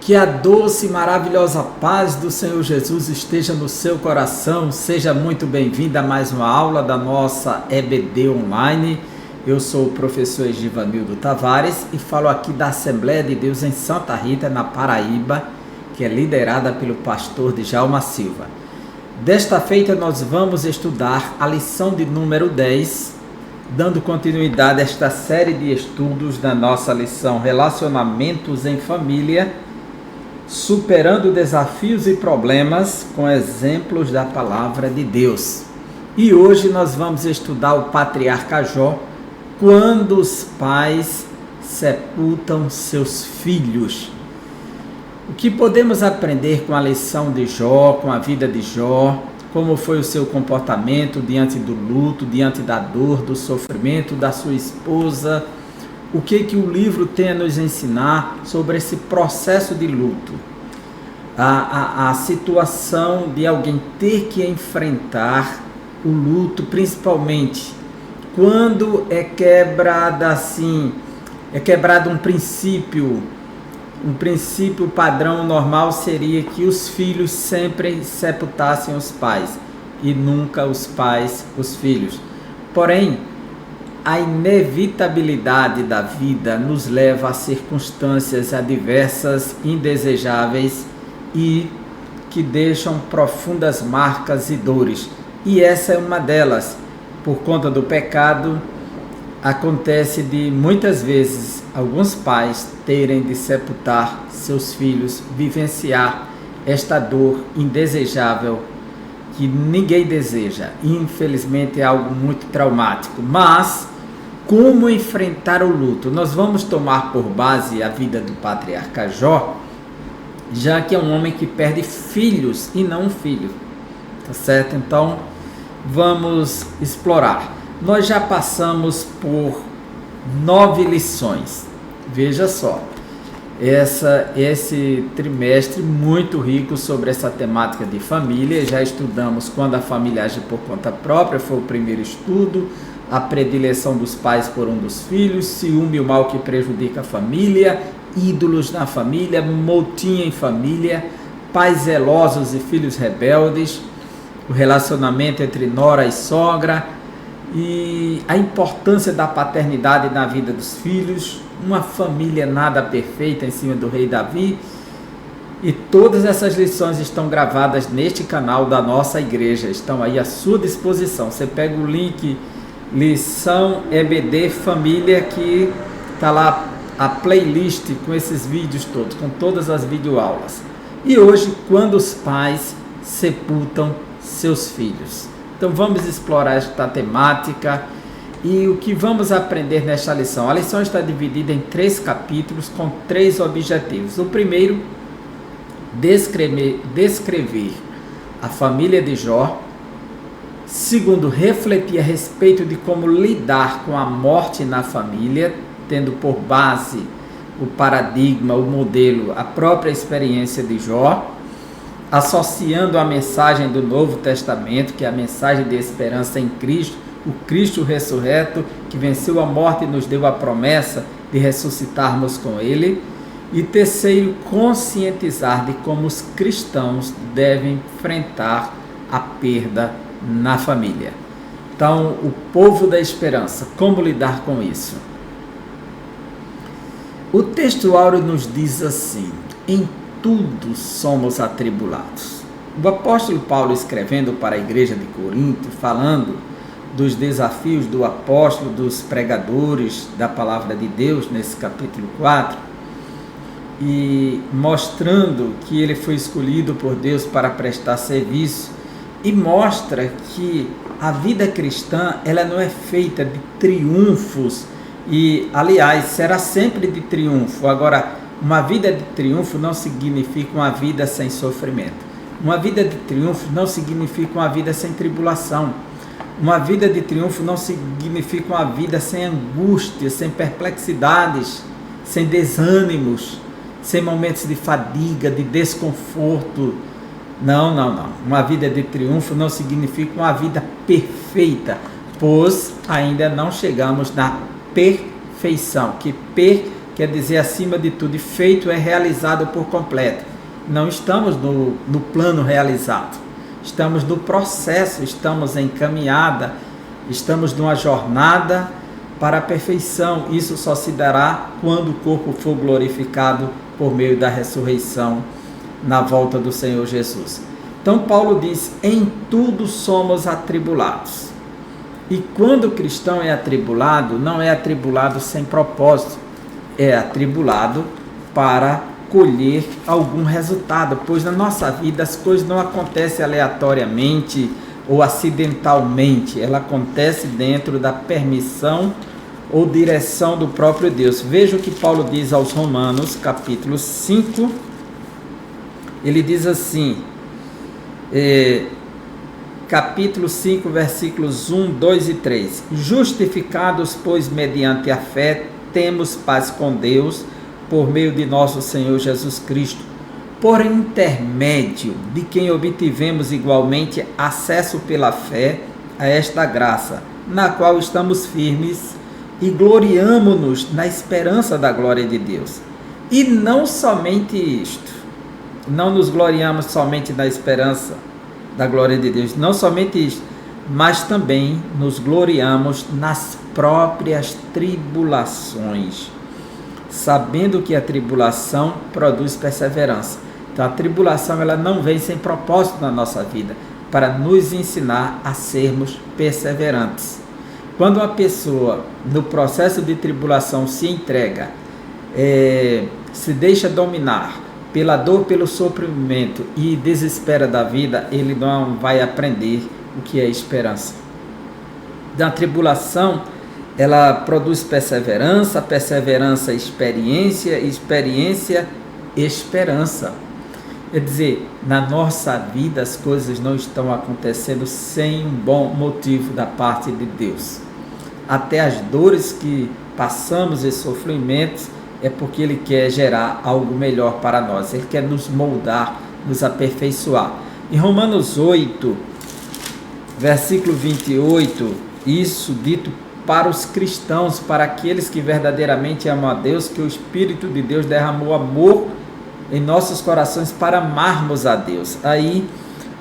Que a doce e maravilhosa paz do Senhor Jesus esteja no seu coração. Seja muito bem-vindo a mais uma aula da nossa EBD Online. Eu sou o professor Egivanildo Tavares e falo aqui da Assembleia de Deus em Santa Rita, na Paraíba, que é liderada pelo pastor Djalma Silva. Desta feita nós vamos estudar a lição de número 10, dando continuidade a esta série de estudos da nossa lição Relacionamentos em Família, superando desafios e problemas com exemplos da palavra de Deus. E hoje nós vamos estudar o patriarca Jó, quando os pais sepultam seus filhos. O que podemos aprender com a lição de Jó, com a vida de Jó, como foi o seu comportamento diante do luto, diante da dor, do sofrimento da sua esposa. O que o livro tem a nos ensinar sobre esse processo de luto? A situação de alguém ter que enfrentar o luto, principalmente quando é quebrado um princípio. Um princípio padrão normal seria que os filhos sempre sepultassem os pais e nunca os pais os filhos. Porém, a inevitabilidade da vida nos leva a circunstâncias adversas, indesejáveis e que deixam profundas marcas e dores. E essa é uma delas. Por conta do pecado, acontece de muitas vezes alguns pais terem de sepultar seus filhos, vivenciar esta dor indesejável que ninguém deseja. Infelizmente é algo muito traumático. Mas como enfrentar o luto? Nós vamos tomar por base a vida do patriarca Jó, já que é um homem que perde filhos e não um filho, tá certo? Então vamos explorar. Nós já passamos por 9 lições, veja só, esse trimestre muito rico sobre essa temática de família. Já estudamos quando a família age por conta própria, foi o primeiro estudo, a predileção dos pais por um dos filhos, ciúme, o mal que prejudica a família, ídolos na família, motim em família, pais zelosos e filhos rebeldes, o relacionamento entre nora e sogra e a importância da paternidade na vida dos filhos, uma família nada perfeita em cima do rei Davi. E todas essas lições estão gravadas neste canal da nossa igreja, estão aí à sua disposição. Você pega o link lição EBD Família, que está lá a playlist com esses vídeos todos, com todas as videoaulas. E hoje, quando os pais sepultam seus filhos. Então vamos explorar esta temática e o que vamos aprender nesta lição. A lição está dividida em 3 capítulos com 3 objetivos. O primeiro, descrever a família de Jó. Segundo, refletir a respeito de como lidar com a morte na família, tendo por base o paradigma, o modelo, a própria experiência de Jó, associando a mensagem do Novo Testamento, que é a mensagem de esperança em Cristo, o Cristo ressurreto, que venceu a morte e nos deu a promessa de ressuscitarmos com Ele. E terceiro, conscientizar de como os cristãos devem enfrentar a perda na família. Então, o povo da esperança, como lidar com isso? O texto áureo nos diz assim: em tudo somos atribulados. O apóstolo Paulo, escrevendo para a igreja de Corinto, falando dos desafios do apóstolo, dos pregadores da palavra de Deus, nesse capítulo 4, e mostrando que ele foi escolhido por Deus para prestar serviço, e mostra que a vida cristã, ela não é feita de triunfos, e aliás, será sempre de triunfo. Agora, uma vida de triunfo não significa uma vida sem sofrimento. Uma vida de triunfo não significa uma vida sem tribulação. Uma vida de triunfo não significa uma vida sem angústia, sem perplexidades, sem desânimos, sem momentos de fadiga, de desconforto. Não. Uma vida de triunfo não significa uma vida perfeita, pois ainda não chegamos na perfeição, que quer dizer acima de tudo, e feito é realizado por completo. Não estamos no plano realizado, estamos no processo, estamos em caminhada, estamos numa jornada para a perfeição. Isso só se dará quando o corpo for glorificado por meio da ressurreição na volta do Senhor Jesus. Então Paulo diz, em tudo somos atribulados. E quando o cristão é atribulado, não é atribulado sem propósito, é atribulado para colher algum resultado, pois na nossa vida as coisas não acontecem aleatoriamente ou acidentalmente, ela acontece dentro da permissão ou direção do próprio Deus. Veja o que Paulo diz aos Romanos, capítulo 5, ele diz assim, capítulo 5, versículos 1, 2 e 3. Justificados, pois, mediante a fé, temos paz com Deus, por meio de nosso Senhor Jesus Cristo, por intermédio de quem obtivemos igualmente acesso pela fé a esta graça, na qual estamos firmes e gloriamo-nos na esperança da glória de Deus. E não somente isto, não nos gloriamos somente na esperança da glória de Deus, não somente isto, mas também nos gloriamos nas próprias tribulações, sabendo que a tribulação produz perseverança. Então a tribulação ela não vem sem propósito na nossa vida, para nos ensinar a sermos perseverantes. Quando uma pessoa no processo de tribulação se entrega, se deixa dominar pela dor, pelo sofrimento e desespera da vida, ele não vai aprender o que é esperança. Da tribulação, ela produz perseverança, perseverança, experiência, experiência, esperança. Quer dizer, na nossa vida as coisas não estão acontecendo sem um bom motivo da parte de Deus. Até as dores que passamos e sofrimentos é porque Ele quer gerar algo melhor para nós. Ele quer nos moldar, nos aperfeiçoar. Em Romanos 8, versículo 28, isso dito para os cristãos, para aqueles que verdadeiramente amam a Deus, que o Espírito de Deus derramou amor em nossos corações para amarmos a Deus. Aí,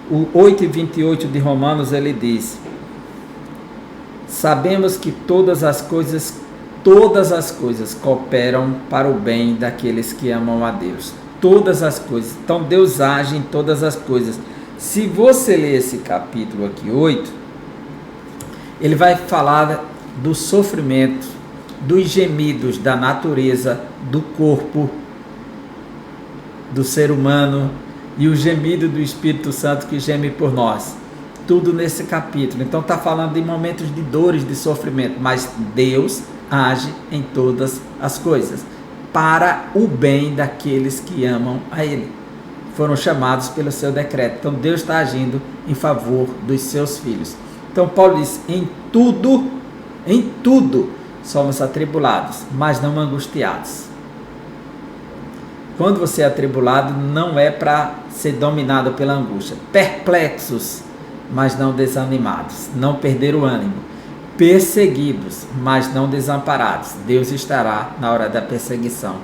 o 8:28 de Romanos, ele diz: sabemos que todas as coisas cooperam para o bem daqueles que amam a Deus. Todas as coisas. Então, Deus age em todas as coisas. Se você ler esse capítulo aqui, 8, ele vai falar do sofrimento, dos gemidos da natureza, do corpo, do ser humano e o gemido do Espírito Santo que geme por nós. Tudo nesse capítulo. Então está falando de momentos de dores, de sofrimento, mas Deus age em todas as coisas para o bem daqueles que amam a Ele. Foram chamados pelo seu decreto. Então Deus está agindo em favor dos seus filhos. Então Paulo diz, em tudo somos atribulados, mas não angustiados. Quando você é atribulado, não é para ser dominado pela angústia. Perplexos, mas não desanimados. Não perder o ânimo. Perseguidos, mas não desamparados. Deus estará na hora da perseguição.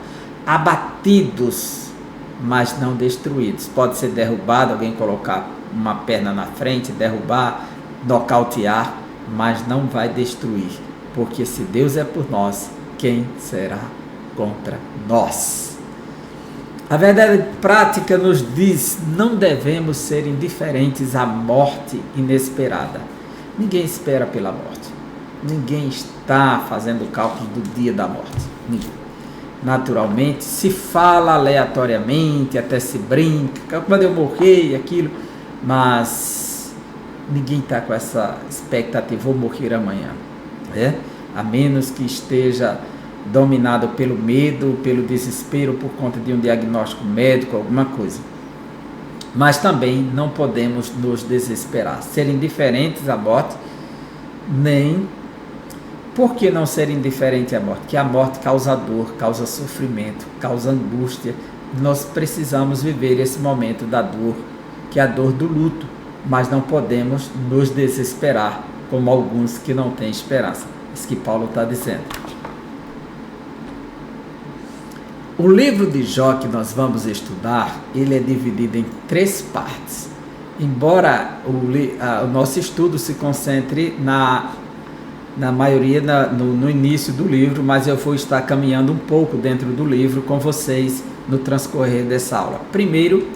Abatidos, mas não destruídos. Pode ser derrubado, alguém colocar uma perna na frente, derrubar, nocautear, mas não vai destruir. Porque se Deus é por nós, quem será contra nós? A verdade prática nos diz, não devemos ser indiferentes à morte inesperada. Ninguém espera pela morte. Ninguém está fazendo cálculo do dia da morte. Ninguém. Naturalmente, se fala aleatoriamente, até se brinca, quando eu morrer, aquilo, mas ninguém está com essa expectativa, vou morrer amanhã. A menos que esteja dominado pelo medo, pelo desespero, por conta de um diagnóstico médico, alguma coisa. Mas também não podemos nos desesperar, ser indiferentes à morte, nem... Por que não ser indiferente à morte? Porque a morte causa dor, causa sofrimento, causa angústia. Nós precisamos viver esse momento da dor, que é a dor do luto, mas não podemos nos desesperar, como alguns que não têm esperança. Isso que Paulo está dizendo. O livro de Jó que nós vamos estudar, ele é dividido em 3 partes. Embora o nosso estudo se concentre na maioria no início do livro, mas eu vou estar caminhando um pouco dentro do livro com vocês no transcorrer dessa aula. Primeiro,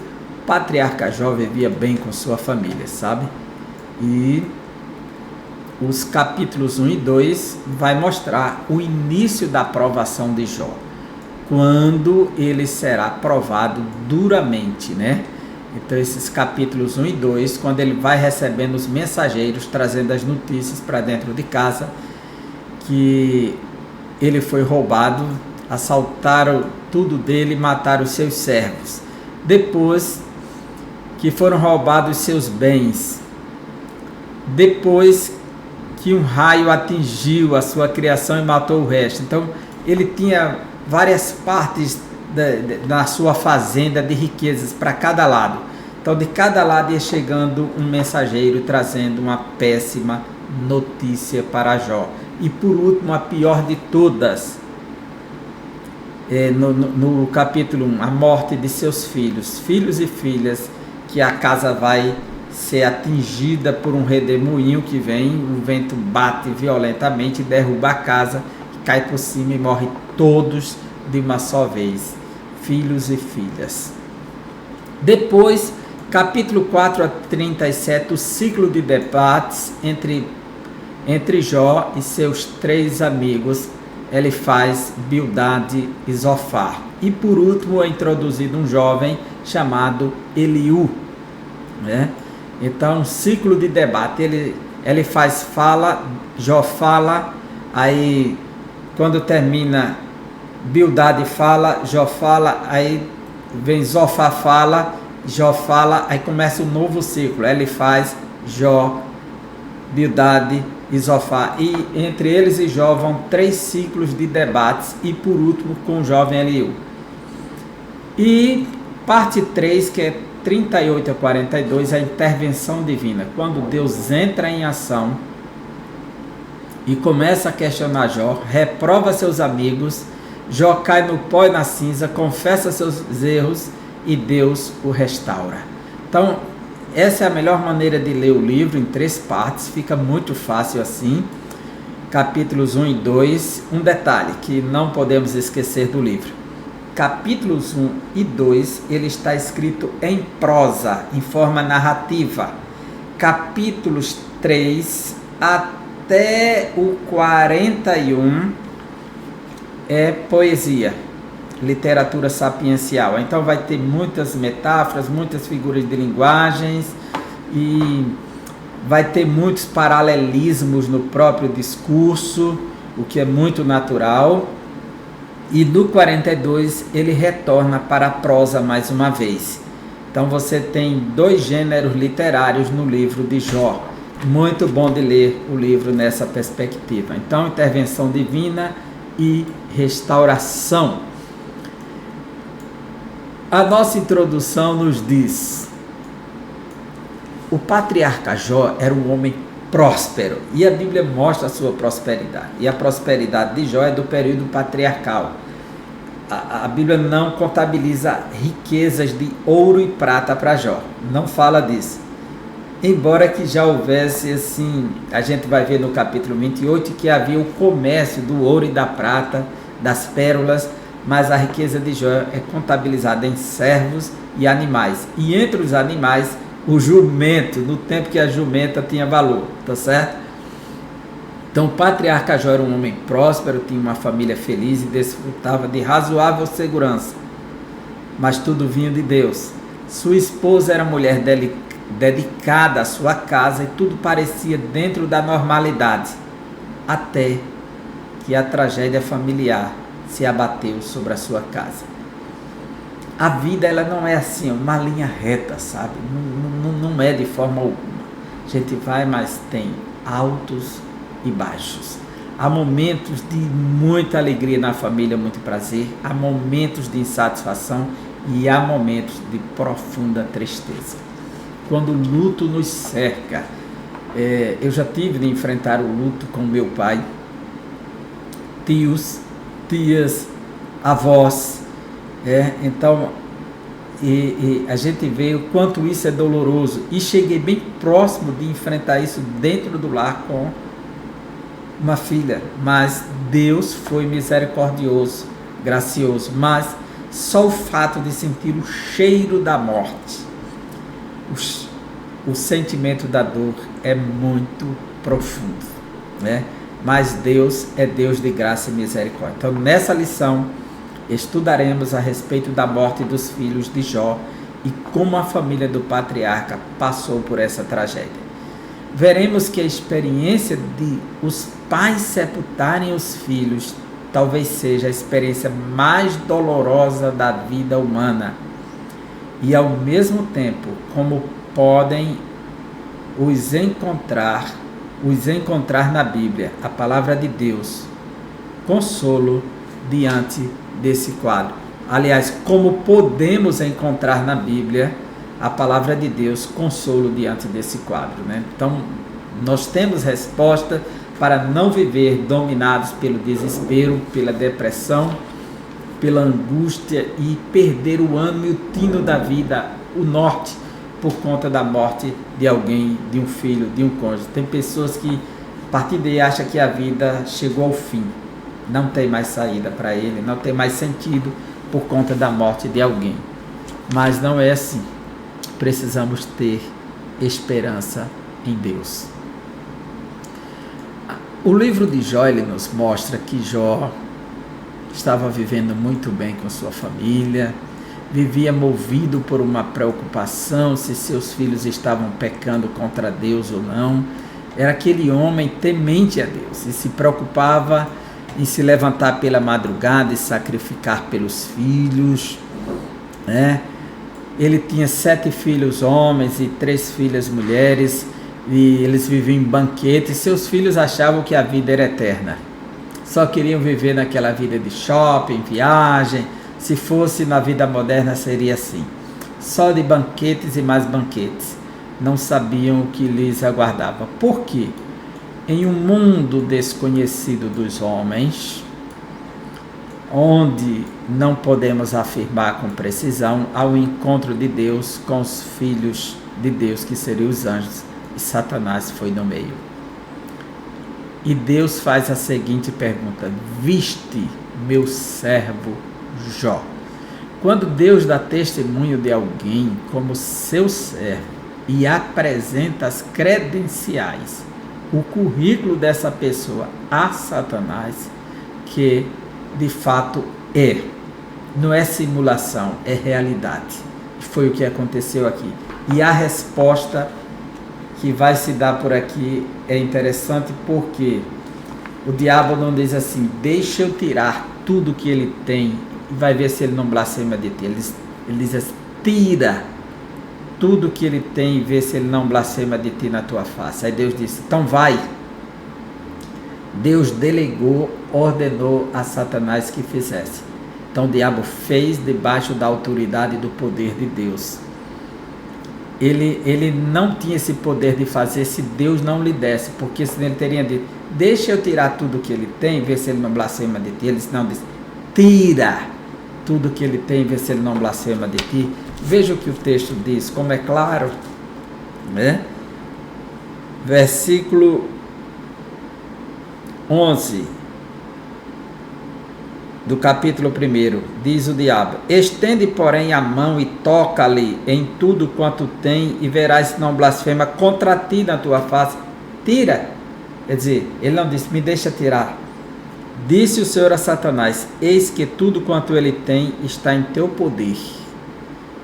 o patriarca Jó vivia bem com sua família, sabe? E os capítulos 1 e 2 vai mostrar o início da provação de Jó, quando ele será provado duramente, né? Então esses capítulos 1 e 2, quando ele vai recebendo os mensageiros, trazendo as notícias para dentro de casa, que ele foi roubado, assaltaram tudo dele, mataram os seus servos. Depois que foram roubados seus bens, depois que um raio atingiu a sua criação e matou o resto. Então ele tinha várias partes na sua fazenda de riquezas para cada lado. Então de cada lado ia chegando um mensageiro trazendo uma péssima notícia para Jó. E por último, a pior de todas, no capítulo 1, a morte de seus filhos e filhas, que a casa vai ser atingida por um redemoinho que vem, o vento bate violentamente, derruba a casa, cai por cima e morre todos de uma só vez, filhos e filhas. Depois, capítulo 4 a 37, o ciclo de debates entre Jó e seus 3 amigos, Elifaz, Bildade e Zofar. E por último é introduzido um jovem chamado Eliú, né? Então, um ciclo de debate, Elifaz fala, Jó fala, aí quando termina, Bildade fala, Jó fala, aí vem Zofar fala, Jó fala, aí começa um novo ciclo, Elifaz, Jó, Bildade e Zofar, e entre eles e Jó vão 3 ciclos de debates, e por último com o jovem Eliú. E parte 3, que é 38 a 42, a intervenção divina, quando Deus entra em ação e começa a questionar Jó, reprova seus amigos, Jó cai no pó e na cinza, confessa seus erros e Deus o restaura. Então, essa é a melhor maneira de ler o livro, em 3 partes, fica muito fácil assim. Capítulos 1 e 2, um detalhe que não podemos esquecer do livro. Capítulos 1 e 2, ele está escrito em prosa, em forma narrativa. Capítulos 3 até o 41 é poesia, literatura sapiencial. Então vai ter muitas metáforas, muitas figuras de linguagens e vai ter muitos paralelismos no próprio discurso, o que é muito natural. E no 42 ele retorna para a prosa mais uma vez. Então você tem 2 gêneros literários no livro de Jó. Muito bom de ler o livro nessa perspectiva. Então, intervenção divina e restauração. A nossa introdução nos diz: o patriarca Jó era um homem próspero, e a Bíblia mostra a sua prosperidade, e a prosperidade de Jó é do período patriarcal. A Bíblia não contabiliza riquezas de ouro e prata para Jó, não fala disso, embora que já houvesse assim, a gente vai ver no capítulo 28 que havia o comércio do ouro e da prata, das pérolas, mas a riqueza de Jó é contabilizada em servos e animais, e entre os animais o jumento, no tempo que a jumenta tinha valor, tá certo? Então o patriarca Jó era um homem próspero, tinha uma família feliz e desfrutava de razoável segurança, mas tudo vinha de Deus. Sua esposa era mulher dedicada à sua casa e tudo parecia dentro da normalidade, até que a tragédia familiar se abateu sobre a sua casa. A vida, ela não é assim, uma linha reta, sabe? Não é de forma alguma. A gente vai, mas tem altos e baixos. Há momentos de muita alegria na família, muito prazer. Há momentos de insatisfação e há momentos de profunda tristeza. Quando o luto nos cerca, eu já tive de enfrentar o luto com meu pai, tios, tias, avós, Então, e a gente vê o quanto isso é doloroso. E cheguei bem próximo de enfrentar isso dentro do lar com uma filha. Mas Deus foi misericordioso, gracioso. Mas só o fato de sentir o cheiro da morte, o sentimento da dor é muito profundo, né? Mas Deus é Deus de graça e misericórdia. Então, nessa lição, estudaremos a respeito da morte dos filhos de Jó e como a família do patriarca passou por essa tragédia. Veremos que a experiência de os pais sepultarem os filhos talvez seja a experiência mais dolorosa da vida humana e, ao mesmo tempo, como podem os encontrar na Bíblia, a palavra de Deus, consolo diante desse quadro. Aliás, como podemos encontrar na Bíblia a palavra de Deus, consolo diante desse quadro, né? Então, nós temos resposta para não viver dominados pelo desespero, pela depressão, pela angústia e perder o ânimo e o tino da vida, o norte, por conta da morte de alguém, de um filho, de um cônjuge. Tem pessoas que, a partir daí, acham que a vida chegou ao fim. Não tem mais saída para ele, não tem mais sentido por conta da morte de alguém. Mas não é assim. Precisamos ter esperança em Deus. O livro de Jó, ele nos mostra que Jó estava vivendo muito bem com sua família, vivia movido por uma preocupação se seus filhos estavam pecando contra Deus ou não. Era aquele homem temente a Deus e se preocupava em se levantar pela madrugada e sacrificar pelos filhos, né? Ele tinha 7 filhos homens e 3 filhas mulheres, e eles viviam em banquetes. Seus filhos achavam que a vida era eterna, só queriam viver naquela vida de shopping, viagem. Se fosse na vida moderna seria assim, só de banquetes e mais banquetes. Não sabiam o que lhes aguardava. Por quê? Em um mundo desconhecido dos homens, onde não podemos afirmar com precisão, ao encontro de Deus com os filhos de Deus, que seriam os anjos, e Satanás foi no meio. E Deus faz a seguinte pergunta: viste meu servo Jó? Quando Deus dá testemunho de alguém como seu servo e apresenta as credenciais, o currículo dessa pessoa a Satanás, que de fato não é simulação, é realidade. Foi o que aconteceu aqui. E a resposta que vai se dar por aqui é interessante, porque o diabo não diz assim: deixa eu tirar tudo que ele tem e vai ver se ele não blasfema de ti. Ele diz assim: tira tudo que ele tem e vê se ele não blasfema de ti na tua face. Aí Deus disse: então vai. Deus delegou, ordenou a Satanás que fizesse. Então o diabo fez debaixo da autoridade e do poder de Deus. Ele não tinha esse poder de fazer se Deus não lhe desse, porque senão ele teria dito: deixa eu tirar tudo que ele tem, ver se ele não blasfema de ti. Ele não disse: tira tudo que ele tem, ver se ele não blasfema de ti. Veja o que o texto diz, como é claro, né? Versículo 11 do capítulo 1, diz o diabo: estende, porém, a mão e toca-lhe em tudo quanto tem, e verás se não blasfema contra ti na tua face. Tira. Quer dizer, ele não disse: me deixa tirar. Disse o Senhor a Satanás: eis que tudo quanto ele tem está em teu poder.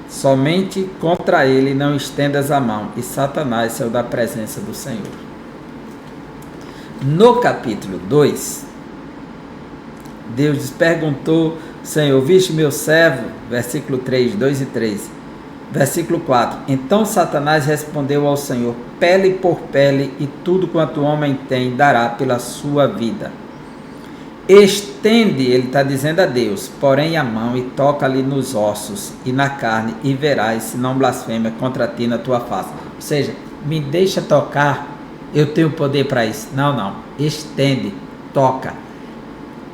Somente contra ele não estendas a mão. E Satanás saiu da presença do Senhor. No capítulo 2, Deus perguntou: Senhor, viste meu servo? Versículo 3, 2 e 3. Versículo 4. Então Satanás respondeu ao Senhor: pele por pele, e tudo quanto o homem tem dará pela sua vida. Estende, ele está dizendo a Deus, porém a mão, e toca-lhe nos ossos e na carne, e verás se não blasfema contra ti na tua face. Ou seja, me deixa tocar, eu tenho poder para isso. Não, estende, toca.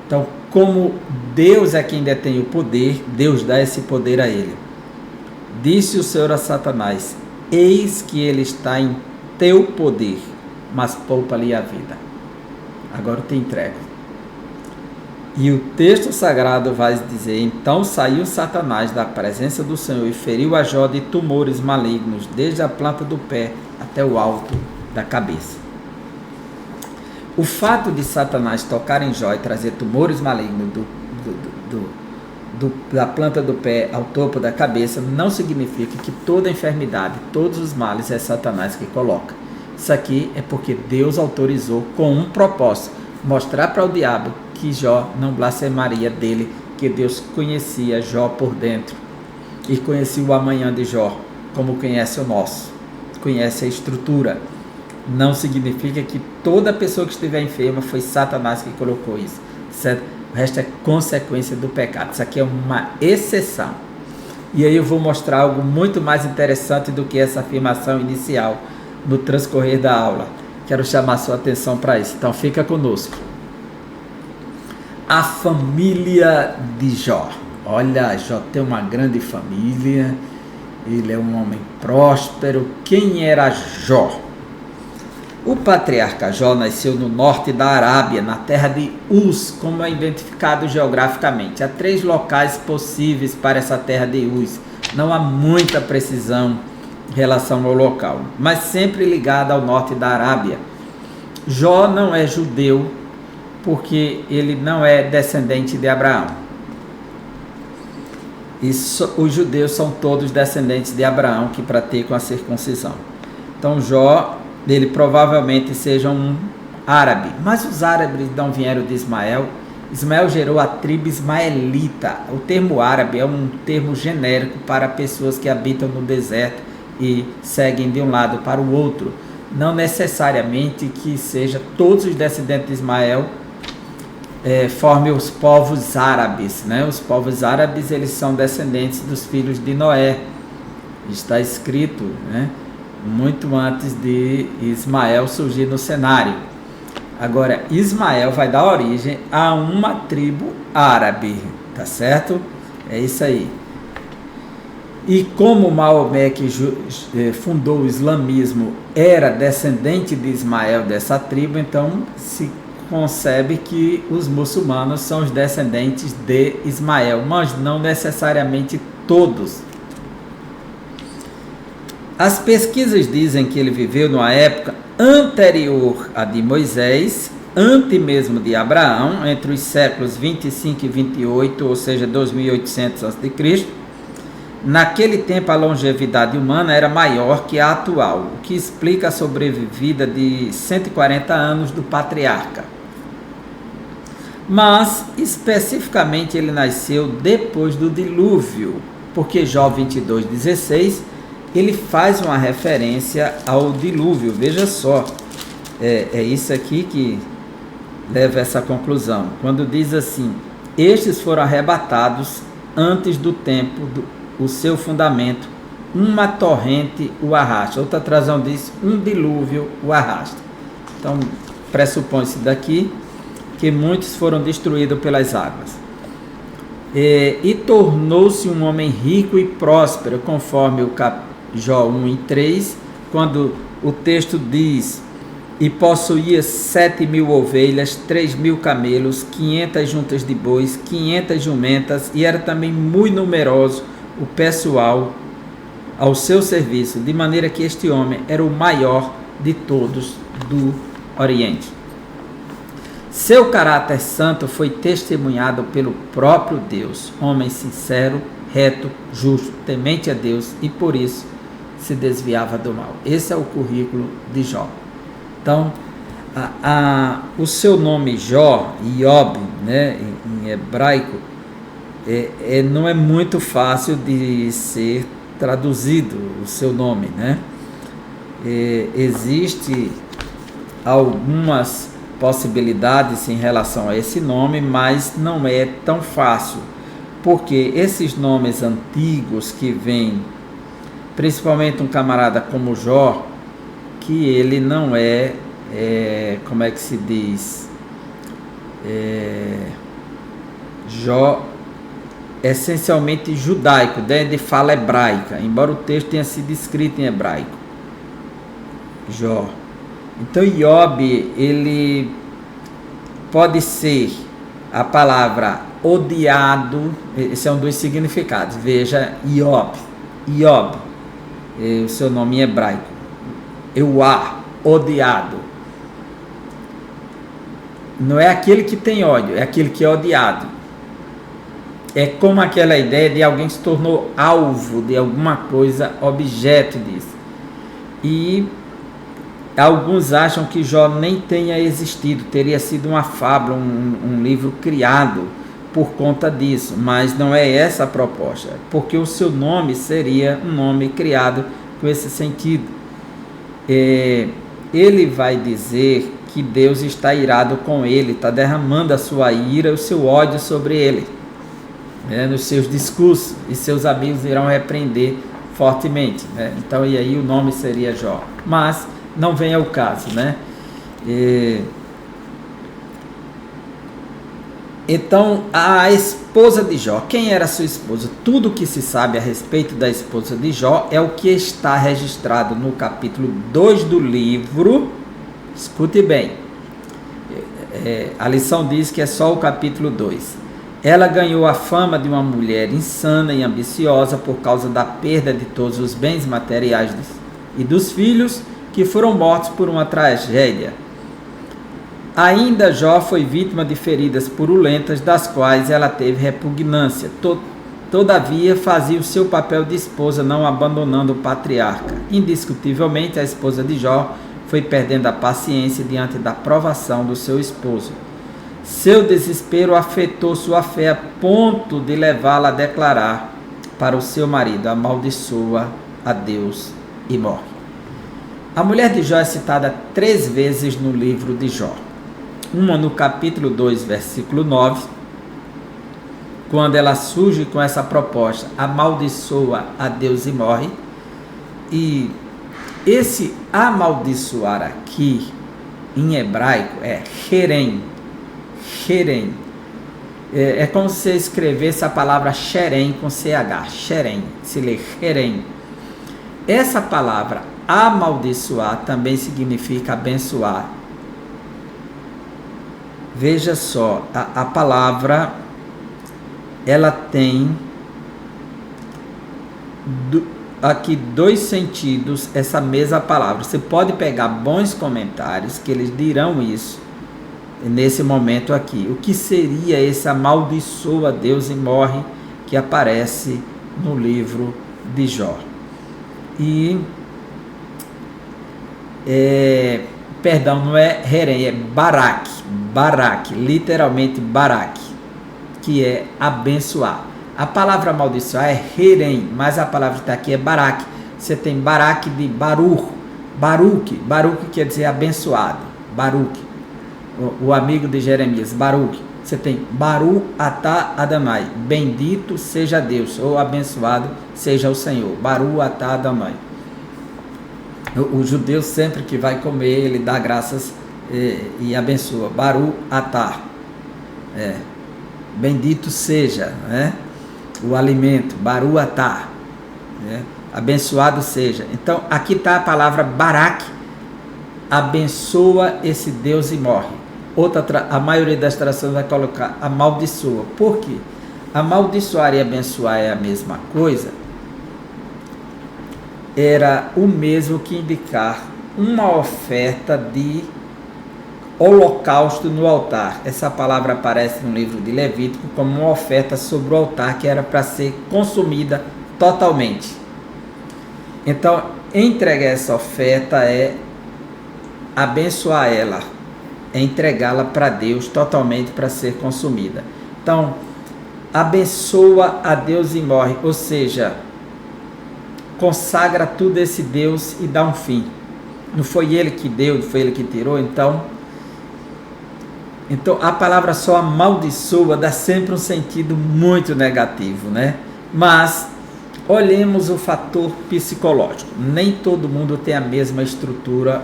Então, como Deus é quem detém o poder, Deus dá esse poder a ele. Disse o Senhor a Satanás: eis que ele está em teu poder, mas poupa-lhe a vida. Agora eu te entrego. E o texto sagrado vai dizer: então saiu Satanás da presença do Senhor e feriu a Jó de tumores malignos, desde a planta do pé até o alto da cabeça. O fato de Satanás tocar em Jó e trazer tumores malignos da planta do pé ao topo da cabeça não significa que toda enfermidade, todos os males é Satanás que coloca. Isso aqui é porque Deus autorizou com um propósito: mostrar para o diabo que Jó não blasfemaria dele, que Deus conhecia Jó por dentro e conhecia o amanhã de Jó, como conhece o nosso, conhece a estrutura. Não significa que toda pessoa que estiver enferma foi Satanás que colocou isso. O resto é consequência do pecado. Isso aqui é uma exceção. E aí eu vou mostrar algo muito mais interessante do que essa afirmação inicial no transcorrer da aula. Quero chamar sua atenção para isso. Então fica conosco. A família de Jó. Olha, Jó tem uma grande família. Ele é um homem próspero. Quem era Jó? O patriarca Jó nasceu no norte da Arábia, na terra de Uz, como é identificado geograficamente. Há 3 locais possíveis para essa terra de Uz. Não há muita precisão em relação ao local, mas sempre ligada ao norte da Arábia. Jó não é judeu, porque ele não é descendente de Abraão. Os judeus são todos descendentes de Abraão que praticam a circuncisão. Então Jó, ele provavelmente seja um árabe, mas os árabes não vieram de Ismael. Ismael gerou a tribo ismaelita. O termo árabe é um termo genérico para pessoas que habitam no deserto e seguem de um lado para o outro. Não necessariamente que seja todos os descendentes de Ismael formem os povos árabes, né? Os povos árabes, eles são descendentes dos filhos de Noé. Está escrito, né? Muito antes de Ismael surgir no cenário. Agora, Ismael vai dar origem a uma tribo árabe, tá certo? É isso aí. E como Maomé, que fundou o islamismo, era descendente de Ismael, dessa tribo, então se concebe que os muçulmanos são os descendentes de Ismael, mas não necessariamente todos. As pesquisas dizem que ele viveu numa época anterior à de Moisés, antes mesmo de Abraão, entre os séculos 25 e 28, ou seja, 2800 a.C. Naquele tempo a longevidade humana era maior que a atual, o que explica a sobrevivida de 140 anos do patriarca. Mas, especificamente, ele nasceu depois do dilúvio, porque Jó 22:16, ele faz uma referência ao dilúvio. Veja só, é isso aqui que leva a essa conclusão. Quando diz assim: estes foram arrebatados antes do tempo, o seu fundamento, uma torrente o arrasta. Outra tradução diz: um dilúvio o arrasta. Então, pressupõe-se daqui que muitos foram destruídos pelas águas. E tornou-se um homem rico e próspero, conforme o Jó 1:3, quando o texto diz: e possuía 7.000 ovelhas, 3.000 camelos, 500 juntas de bois, 500 jumentas, e era também muito numeroso o pessoal ao seu serviço, de maneira que este homem era o maior de todos do Oriente. Seu caráter santo foi testemunhado pelo próprio Deus, homem sincero, reto, justo, temente a Deus, e por isso se desviava do mal. Esse é o currículo de Jó. Então, o seu nome Jó, Iob, né, em hebraico, não é muito fácil de ser traduzido o seu nome, né? Existe algumas possibilidades em relação a esse nome, mas não é tão fácil, porque esses nomes antigos que vêm, principalmente um camarada como Jó, que ele não como é que se diz? Jó, essencialmente judaico, de fala hebraica, embora o texto tenha sido escrito em hebraico. Jó. Então, Iob, ele pode ser a palavra odiado, esse é um dos significados. Veja, Iob, o seu nome em hebraico. Euá, odiado. Não é aquele que tem ódio, é aquele que é odiado. É como aquela ideia de alguém que se tornou alvo de alguma coisa, objeto disso. E alguns acham que Jó nem tenha existido, teria sido uma fábula, um livro criado por conta disso, mas não é essa a proposta, porque o seu nome seria um nome criado com esse sentido. Ele vai dizer que Deus está irado com ele, está derramando a sua ira, o seu ódio sobre ele, nos seus discursos, e seus amigos irão repreender fortemente, Então, e aí o nome seria Jó, mas não vem ao caso, Então, a esposa de Jó, quem era sua esposa? Tudo que se sabe a respeito da esposa de Jó é o que está registrado no capítulo 2 do livro. Escute bem, a lição diz que é só o capítulo 2. Ela ganhou a fama de uma mulher insana e ambiciosa por causa da perda de todos os bens materiais e dos filhos que foram mortos por uma tragédia. Ainda Jó foi vítima de feridas purulentas, das quais ela teve repugnância. Todavia, fazia o seu papel de esposa, não abandonando o patriarca. Indiscutivelmente, a esposa de Jó foi perdendo a paciência diante da provação do seu esposo. Seu desespero afetou sua fé a ponto de levá-la a declarar para o seu marido: amaldiçoa a Deus e morre. A mulher de Jó é citada 3 vezes no livro de Jó. Uma no capítulo 2, versículo 9, quando ela surge com essa proposta: amaldiçoa a Deus e morre. E esse amaldiçoar aqui, em hebraico, é herem. Herem. É como se você escrevesse a palavra xerem com CH. Xerem. Se lê herem. Essa palavra amaldiçoar também significa abençoar. Veja só, a palavra, ela tem aqui 2 sentidos, essa mesma palavra. Você pode pegar bons comentários que eles dirão isso nesse momento aqui. O que seria esse amaldiçoa Deus e morre que aparece no livro de Jó? E perdão, não é herem, é Barak, literalmente Barak, que é abençoar. A palavra amaldiçoar é herem, mas a palavra que está aqui é Barak. Você tem Barak de Baruque quer dizer abençoado, Baruque, o amigo de Jeremias, Baruque. Você tem Baru Atá Adamai, bendito seja Deus, ou abençoado seja o Senhor, Baru Atá Adamai. O judeu sempre que vai comer, ele dá graças e abençoa, Baru Atá, bendito seja, o alimento, Baru Atá, abençoado seja. Então aqui está a palavra Barak, abençoa esse Deus e morre. A maioria das traduções vai colocar amaldiçoa. Por quê? Amaldiçoar e abençoar é a mesma coisa. Era o mesmo que indicar uma oferta de holocausto no altar. Essa palavra aparece no livro de Levítico como uma oferta sobre o altar que era para ser consumida totalmente. Então, entregar essa oferta é abençoar ela, é entregá-la para Deus totalmente para ser consumida. Então, abençoa a Deus e morre, ou seja, consagra tudo a esse Deus e dá um fim. Não foi ele que deu, não foi ele que tirou, então a palavra só amaldiçoa dá sempre um sentido muito negativo, Mas olhemos o fator psicológico. Nem todo mundo tem a mesma estrutura,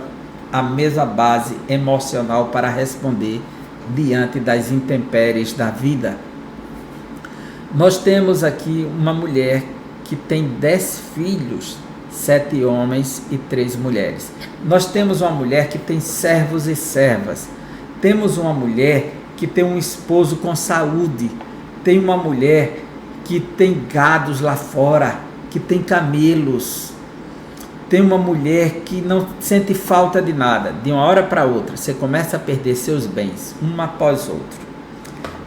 a mesma base emocional para responder diante das intempéries da vida. Nós temos aqui uma mulher que tem 10 filhos, 7 homens e 3 mulheres. Nós temos uma mulher que tem servos e servas. Temos uma mulher que tem um esposo com saúde. Tem uma mulher que tem gados lá fora, que tem camelos. Tem uma mulher que não sente falta de nada. De uma hora para outra, você começa a perder seus bens, um após outro.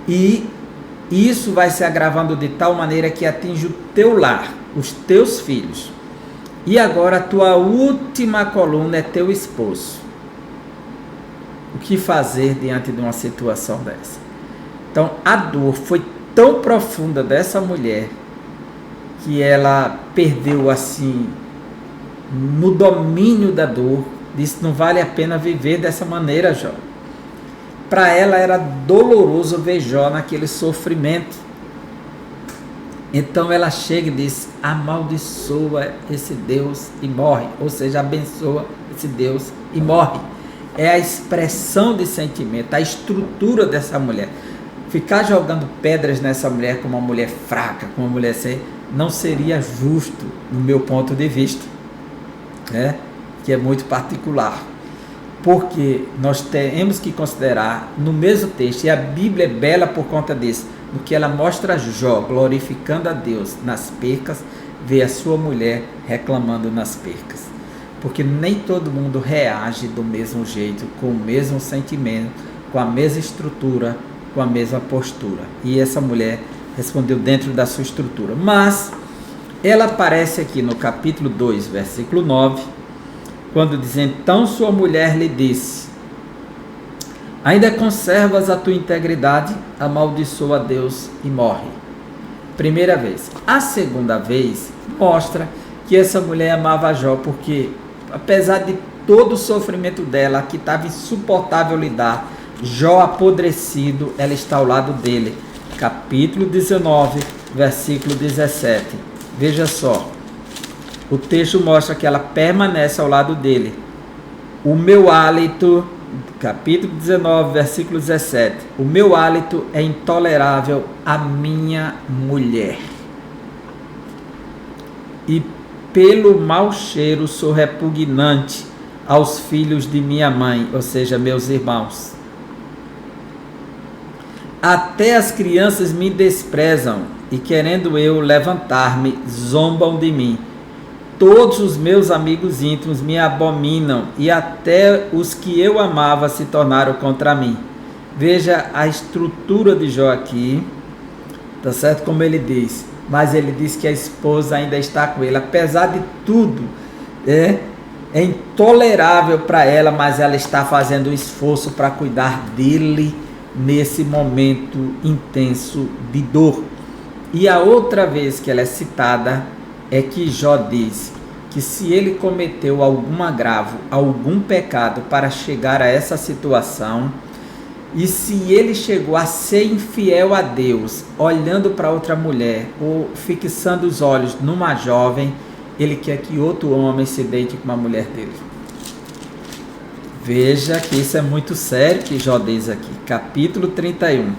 E isso vai se agravando de tal maneira que atinge o teu lar, os teus filhos. E agora a tua última coluna é teu esposo. O que fazer diante de uma situação dessa? Então, a dor foi tão profunda dessa mulher que ela perdeu assim, no domínio da dor, disse: não vale a pena viver dessa maneira, Jó. Para ela era doloroso ver Jó naquele sofrimento. Então ela chega e diz: amaldiçoa esse Deus e morre. Ou seja, abençoa esse Deus e morre. É a expressão de sentimento, a estrutura dessa mulher. Ficar jogando pedras nessa mulher como uma mulher fraca, como uma mulher sem, não seria justo, no meu ponto de vista, né? Que é muito particular. Porque nós temos que considerar no mesmo texto, e a Bíblia é bela por conta disso, no que ela mostra Jó glorificando a Deus nas percas, vê a sua mulher reclamando nas percas. Porque nem todo mundo reage do mesmo jeito, com o mesmo sentimento, com a mesma estrutura, com a mesma postura. E essa mulher respondeu dentro da sua estrutura. Mas ela aparece aqui no capítulo 2, versículo 9, quando diz: então sua mulher lhe disse: ainda conservas a tua integridade, amaldiçoa a Deus e morre. Primeira vez. A segunda vez mostra que essa mulher amava Jó, porque apesar de todo o sofrimento dela, que estava insuportável lidar, Jó apodrecido, ela está ao lado dele. Capítulo 19, versículo 17. Veja só. O texto mostra que ela permanece ao lado dele. O meu hálito, capítulo 19, versículo 17. O meu hálito é intolerável à minha mulher. E pelo mau cheiro sou repugnante aos filhos de minha mãe, ou seja, meus irmãos. Até as crianças me desprezam e, querendo eu levantar-me, zombam de mim. Todos os meus amigos íntimos me abominam e até os que eu amava se tornaram contra mim. Veja a estrutura de Jó aqui, tá certo? Como ele diz, mas ele diz que a esposa ainda está com ele. Apesar de tudo, é intolerável para ela, mas ela está fazendo o esforço para cuidar dele nesse momento intenso de dor. E a outra vez que ela é citada é que Jó diz que se ele cometeu algum agravo, algum pecado para chegar a essa situação, e se ele chegou a ser infiel a Deus, olhando para outra mulher ou fixando os olhos numa jovem, ele quer que outro homem se deite com uma mulher dele. Veja que isso é muito sério que Jó diz aqui, capítulo 31.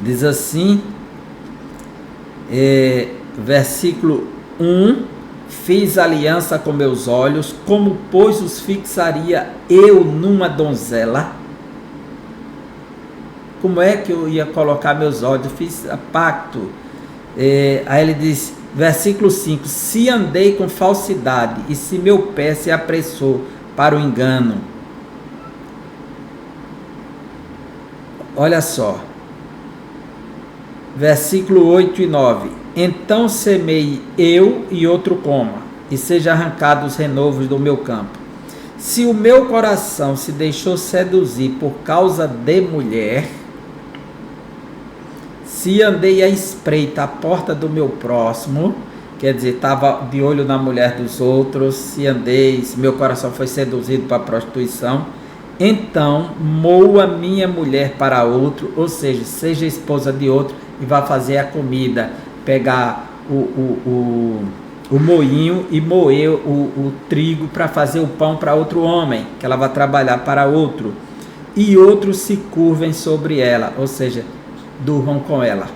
Diz assim, versículo 1, fiz aliança com meus olhos, como pois os fixaria eu numa donzela? Como é que eu ia colocar meus olhos? Eu fiz pacto. Aí ele diz, versículo 5, se andei com falsidade e se meu pé se apressou para o engano. Olha só, versículo 8 e 9, então semei eu e outro coma, e seja arrancado os renovos do meu campo. Se o meu coração se deixou seduzir por causa de mulher, se andei à espreita à porta do meu próximo, quer dizer, estava de olho na mulher dos outros, se meu coração foi seduzido para a prostituição, então moa minha mulher para outro, ou seja esposa de outro, e vá fazer a comida, pegar o moinho e moer o trigo para fazer o pão para outro homem, que ela vai trabalhar para outro, e outros se curvem sobre ela, ou seja, durmam com ela.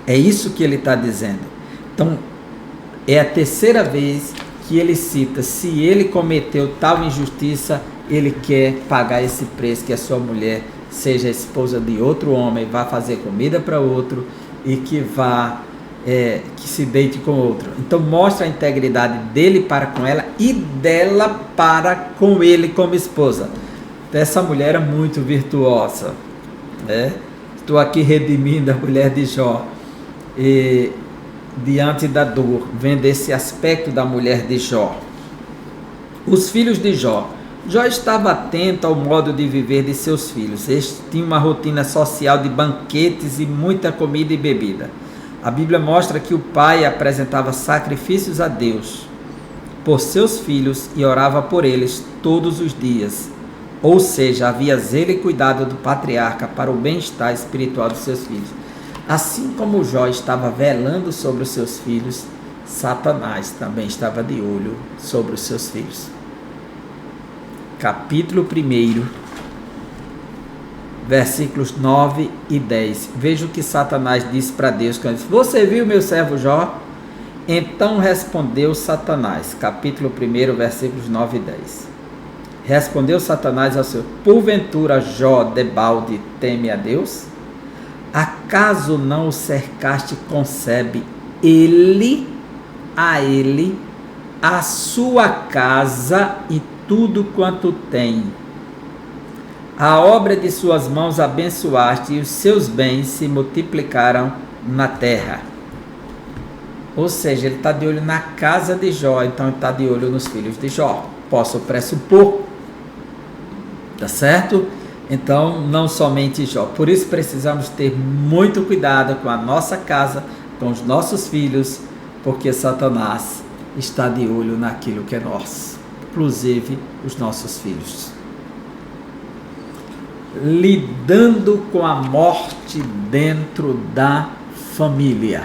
É isso que ele está dizendo. Então, é a terceira vez que ele cita, se ele cometeu tal injustiça, ele quer pagar esse preço, que a sua mulher seja esposa de outro homem, vá fazer comida para outro e que que se deite com outro. Então mostra a integridade dele para com ela e dela para com ele como esposa. Então, essa mulher é muito virtuosa, né? Estou aqui redimindo a mulher de Jó diante da dor, vendo esse aspecto da mulher de Jó. Os filhos de Jó. Jó estava atento ao modo de viver de seus filhos. Eles tinham uma rotina social de banquetes e muita comida e bebida. A Bíblia mostra que o pai apresentava sacrifícios a Deus por seus filhos e orava por eles todos os dias. Ou seja, havia zelo e cuidado do patriarca para o bem-estar espiritual dos seus filhos. Assim como Jó estava velando sobre os seus filhos, Satanás também estava de olho sobre os seus filhos. Capítulo 1, versículos 9 e 10. Veja o que Satanás disse para Deus quando disse: você viu meu servo Jó? Então respondeu Satanás, capítulo 1, versículos 9 e 10. Respondeu Satanás ao Senhor: porventura Jó debalde teme a Deus? Acaso não o cercaste, concebe a ele, a sua casa e tudo quanto tem? A obra de suas mãos abençoaste e os seus bens se multiplicaram na terra. Ou seja, ele está de olho na casa de Jó, então ele está de olho nos filhos de Jó. Posso pressupor. Tá certo? Então, não somente Jó. Por isso precisamos ter muito cuidado com a nossa casa, com os nossos filhos, porque Satanás está de olho naquilo que é nosso, inclusive os nossos filhos. Lidando com a morte dentro da família.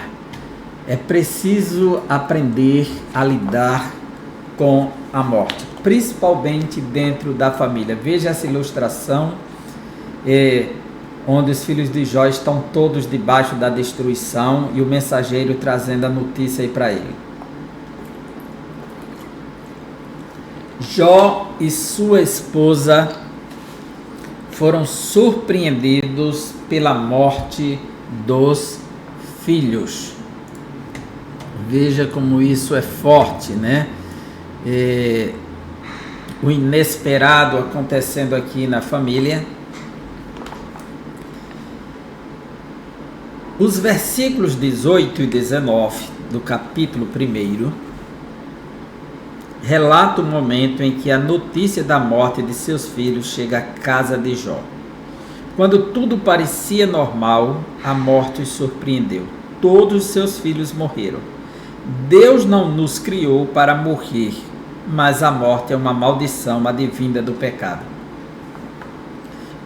É preciso aprender a lidar com a morte, principalmente dentro da família. Veja essa ilustração, onde os filhos de Jó estão todos debaixo da destruição e o mensageiro trazendo a notícia aí para ele. Jó e sua esposa foram surpreendidos pela morte dos filhos. Veja como isso é forte, né? O inesperado acontecendo aqui na família. Os versículos 18 e 19 do capítulo 1 relata o momento em que a notícia da morte de seus filhos chega à casa de Jó. Quando tudo parecia normal, a morte os surpreendeu. Todos os seus filhos morreram. Deus não nos criou para morrer, mas a morte é uma maldição advinda do pecado.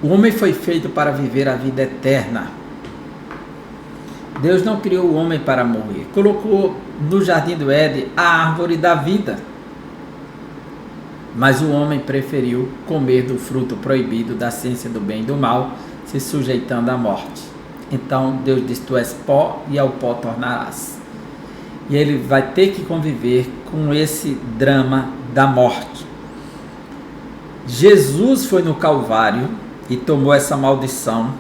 O homem foi feito para viver a vida eterna. Deus não criou o homem para morrer. Colocou no jardim do Éden a árvore da vida. Mas o homem preferiu comer do fruto proibido da ciência do bem e do mal, se sujeitando à morte. Então Deus diz: tu és pó e ao pó tornarás. E ele vai ter que conviver com esse drama da morte. Jesus foi no Calvário e tomou essa maldição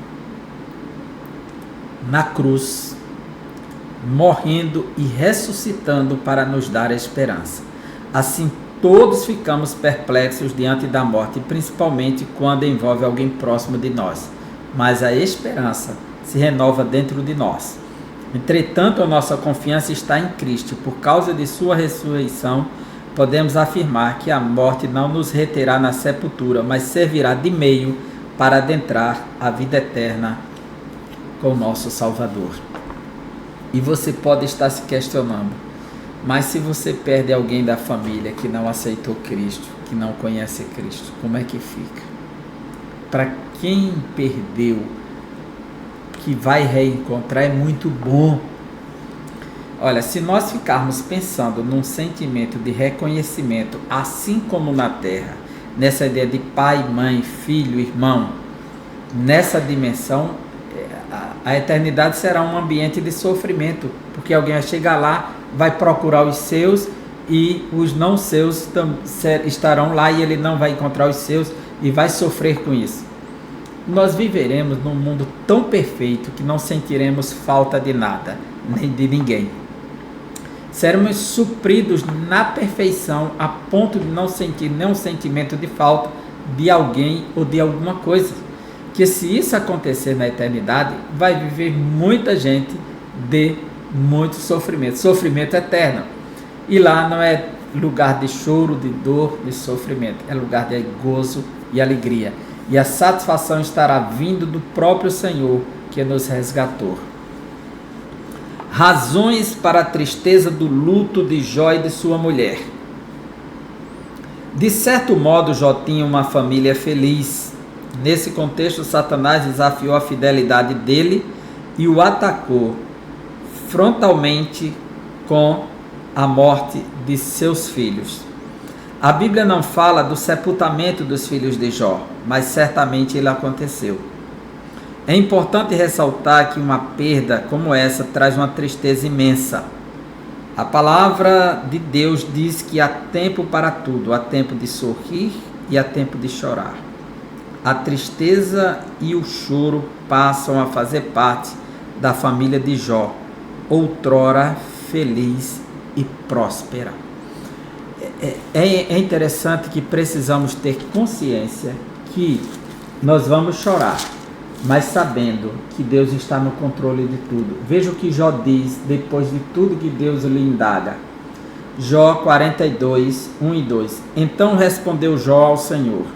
na cruz, morrendo e ressuscitando para nos dar a esperança. Assim, todos ficamos perplexos diante da morte, principalmente quando envolve alguém próximo de nós. Mas a esperança se renova dentro de nós. Entretanto, a nossa confiança está em Cristo. Por causa de sua ressurreição, podemos afirmar que a morte não nos reterá na sepultura, mas servirá de meio para adentrar a vida eterna com o nosso Salvador. E você pode estar se questionando: mas se você perde alguém da família que não aceitou Cristo, que não conhece Cristo, como é que fica? Para quem perdeu, que vai reencontrar, é muito bom. Olha, se nós ficarmos pensando num sentimento de reconhecimento, assim como na terra, nessa ideia de pai, mãe, filho, irmão, nessa dimensão, a eternidade será um ambiente de sofrimento, porque alguém vai chegar lá, vai procurar os seus e os não seus estarão lá e ele não vai encontrar os seus e vai sofrer com isso. Nós viveremos num mundo tão perfeito que não sentiremos falta de nada, nem de ninguém. Seremos supridos na perfeição a ponto de não sentir nenhum sentimento de falta de alguém ou de alguma coisa. Que se isso acontecer na eternidade, vai viver muita gente de muito sofrimento, sofrimento eterno. E lá não é lugar de choro, de dor, de sofrimento, é lugar de gozo e alegria. E a satisfação estará vindo do próprio Senhor que nos resgatou. Razões para a tristeza do luto de Jó e de sua mulher. De certo modo, Jó tinha uma família feliz. Nesse contexto, Satanás desafiou a fidelidade dele e o atacou frontalmente com a morte de seus filhos. A Bíblia não fala do sepultamento dos filhos de Jó, mas certamente ele aconteceu. É importante ressaltar que uma perda como essa traz uma tristeza imensa. A palavra de Deus diz que há tempo para tudo, há tempo de sorrir e há tempo de chorar. A tristeza e o choro passam a fazer parte da família de Jó, outrora feliz e próspera. É interessante que precisamos ter consciência que nós vamos chorar, mas sabendo que Deus está no controle de tudo. Veja o que Jó diz depois de tudo que Deus lhe indaga. Jó 42, 1 e 2. Então respondeu Jó ao Senhor: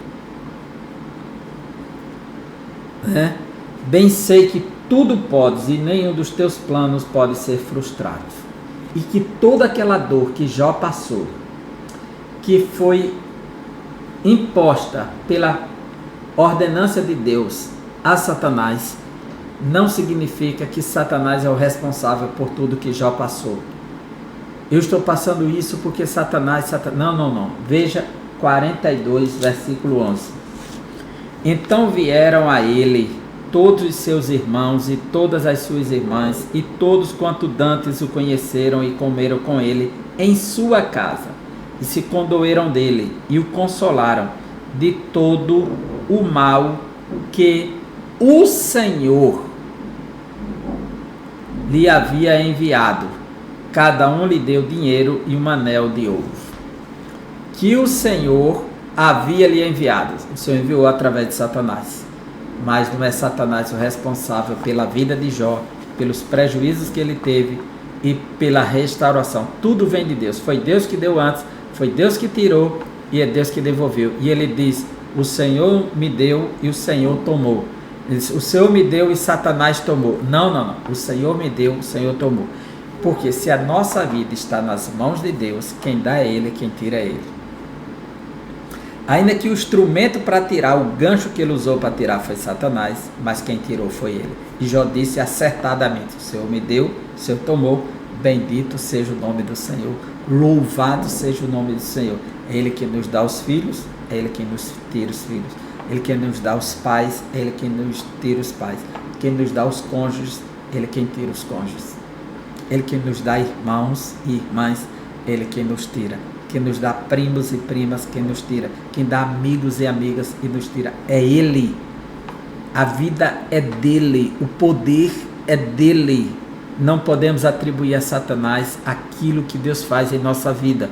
Bem sei que tudo podes e nenhum dos teus planos pode ser frustrado. E que toda aquela dor que Jó passou, que foi imposta pela ordenança de Deus a Satanás, não significa que Satanás é o responsável por tudo que Jó passou. Eu estou passando isso porque Satanás... Não. Veja 42, versículo 11. Então vieram a ele todos os seus irmãos e todas as suas irmãs, e todos quanto dantes o conheceram e comeram com ele em sua casa, e se condoeram dele, e o consolaram de todo o mal que o Senhor lhe havia enviado. Cada um lhe deu dinheiro e um anel de ouro, que o Senhor havia lhe enviado. O Senhor enviou através de Satanás. Mas não é Satanás o responsável pela vida de Jó, pelos prejuízos que ele teve e pela restauração. Tudo vem de Deus. Foi Deus que deu antes, foi Deus que tirou e é Deus que devolveu. E ele diz: o Senhor me deu e o Senhor tomou. Ele diz: o Senhor me deu e Satanás tomou. Não. O Senhor me deu, o Senhor tomou. Porque se a nossa vida está nas mãos de Deus, quem dá é Ele, quem tira é Ele. Ainda que o instrumento para tirar, o gancho que ele usou para tirar foi Satanás, mas quem tirou foi ele. E Jó disse acertadamente: o Senhor me deu, o Senhor tomou, bendito seja o nome do Senhor, louvado seja o nome do Senhor. É Ele que nos dá os filhos, é Ele quem nos tira os filhos. Ele quem nos dá os pais, é Ele quem nos tira os pais. Quem nos dá os cônjuges, Ele quem tira os cônjuges. Ele quem nos dá irmãos e irmãs, Ele quem nos tira. Quem nos dá primos e primas, quem nos tira. Quem dá amigos e amigas e nos tira. É Ele. A vida é dele. O poder é dele. Não podemos atribuir a Satanás aquilo que Deus faz em nossa vida.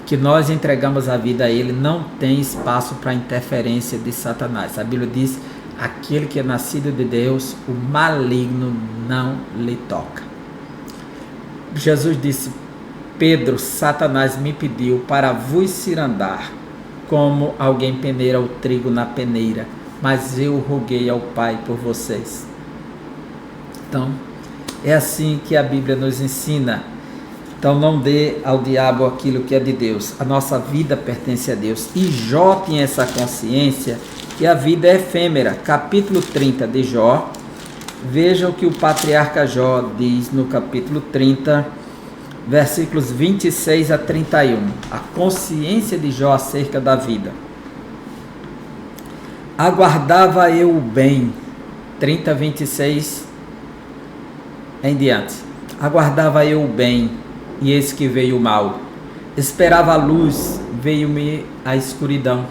Que nós entregamos a vida a Ele, não tem espaço para interferência de Satanás. A Bíblia diz: aquele que é nascido de Deus, o maligno não lhe toca. Jesus disse: Pedro, Satanás me pediu para vos cirandar, como alguém peneira o trigo na peneira, mas eu roguei ao Pai por vocês. Então, é assim que a Bíblia nos ensina. Então, não dê ao diabo aquilo que é de Deus. A nossa vida pertence a Deus. E Jó tinha essa consciência que a vida é efêmera. Capítulo 30 de Jó. Veja o que o patriarca Jó diz no capítulo 30, versículos 26 a 31. A consciência de Jó acerca da vida. Aguardava eu o bem, 30, 26 em diante. Aguardava eu o bem, e eis que veio o mal. Esperava a luz, veio-me a escuridão.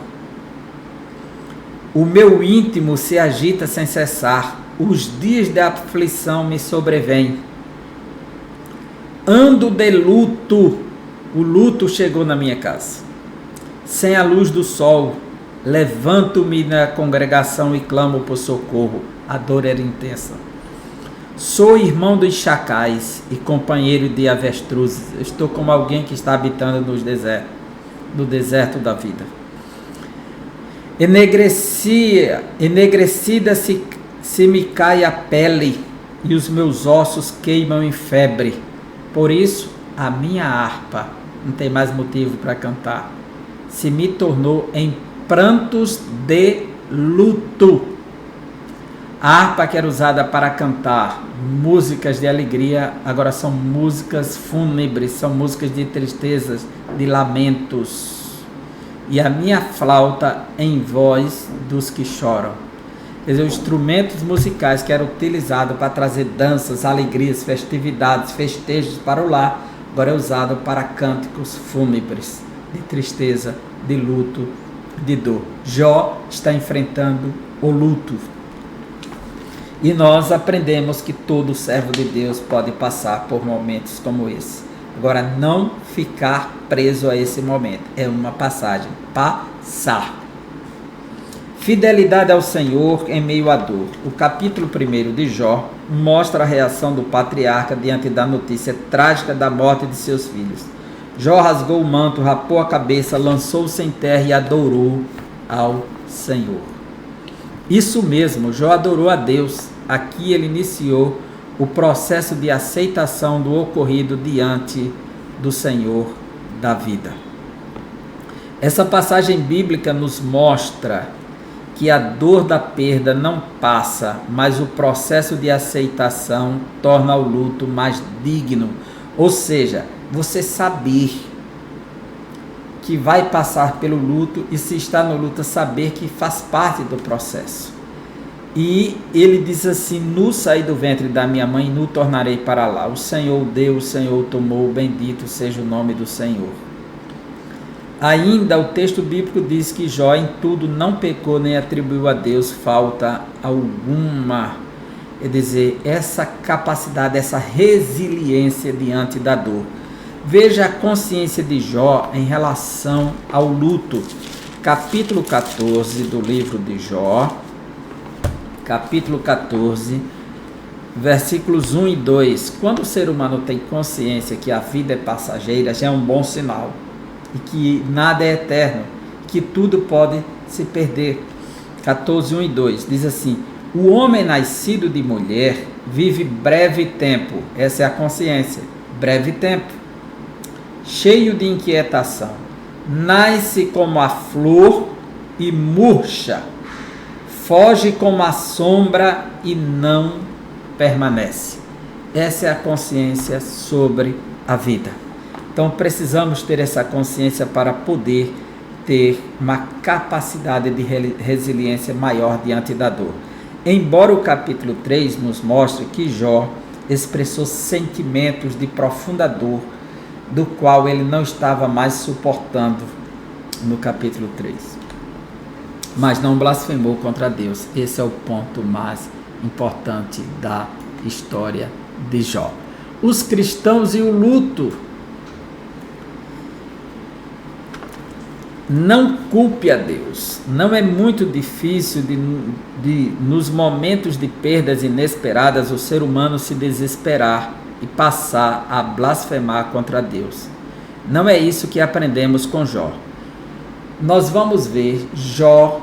O meu íntimo se agita sem cessar, os dias de aflição me sobrevêm. Ando de luto, o luto chegou na minha casa. Sem a luz do sol, levanto-me na congregação e clamo por socorro. A dor era intensa. Sou irmão dos chacais e companheiro de avestruzes. Estou como alguém que está habitando no deserto da vida. Enegrecida se me cai a pele e os meus ossos queimam em febre. Por isso, a minha harpa, não tem mais motivo para cantar, se me tornou em prantos de luto. A harpa que era usada para cantar músicas de alegria, agora são músicas fúnebres, são músicas de tristezas, de lamentos. E a minha flauta em voz dos que choram. Quer dizer, os instrumentos musicais que eram utilizados para trazer danças, alegrias, festividades, festejos para o lar, agora é usado para cânticos fúnebres, de tristeza, de luto, de dor. Jó está enfrentando o luto. E nós aprendemos que todo servo de Deus pode passar por momentos como esse. Agora, não ficar preso a esse momento. É uma passagem. Passar. Fidelidade ao Senhor em meio à dor. O capítulo 1 de Jó mostra a reação do patriarca diante da notícia trágica da morte de seus filhos. Jó rasgou o manto, rapou a cabeça, lançou-se em terra e adorou ao Senhor. Isso mesmo, Jó adorou a Deus. Aqui ele iniciou o processo de aceitação do ocorrido diante do Senhor da vida. Essa passagem bíblica nos mostra que a dor da perda não passa, mas o processo de aceitação torna o luto mais digno. Ou seja, você saber que vai passar pelo luto e, se está no luto, saber que faz parte do processo. E ele diz assim: nu saí do ventre da minha mãe, nu tornarei para lá. O Senhor deu, o Senhor tomou, bendito seja o nome do Senhor. Ainda o texto bíblico diz que Jó em tudo não pecou nem atribuiu a Deus falta alguma. Quer dizer, essa capacidade, essa resiliência diante da dor. Veja a consciência de Jó em relação ao luto. Capítulo 14 do livro de Jó. Capítulo 14, versículos 1 e 2. Quando o ser humano tem consciência que a vida é passageira, já é um bom sinal. E que nada é eterno, que tudo pode se perder. 14, 1 e 2. Diz assim: o homem nascido de mulher vive breve tempo. Essa é a consciência. Breve tempo. Cheio de inquietação. Nasce como a flor e murcha. Foge como a sombra e não permanece. Essa é a consciência sobre a vida. Então precisamos ter essa consciência para poder ter uma capacidade de resiliência maior diante da dor. Embora o capítulo 3 nos mostre que Jó expressou sentimentos de profunda dor, do qual ele não estava mais suportando no capítulo 3. Mas não blasfemou contra Deus. Esse é o ponto mais importante da história de Jó. Os cristãos e o luto. Não culpe a Deus. Não é muito difícil nos momentos de perdas inesperadas, o ser humano se desesperar e passar a blasfemar contra Deus. Não é isso que aprendemos com Jó. Nós vamos ver Jó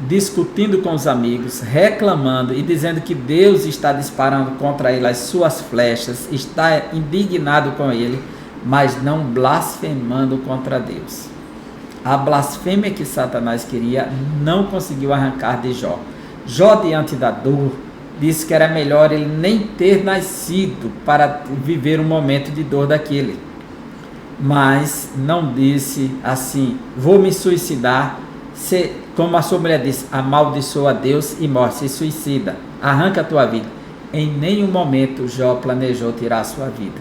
discutindo com os amigos, reclamando e dizendo que Deus está disparando contra ele as suas flechas, está indignado com ele, mas não blasfemando contra Deus. A blasfêmia que Satanás queria não conseguiu arrancar de Jó. Jó, diante da dor, disse que era melhor ele nem ter nascido para viver um momento de dor daquele. Mas não disse assim: vou me suicidar como a sua mulher disse, amaldiçoa a Deus e morre, se suicida, arranca a tua vida. Em nenhum momento Jó planejou tirar a sua vida.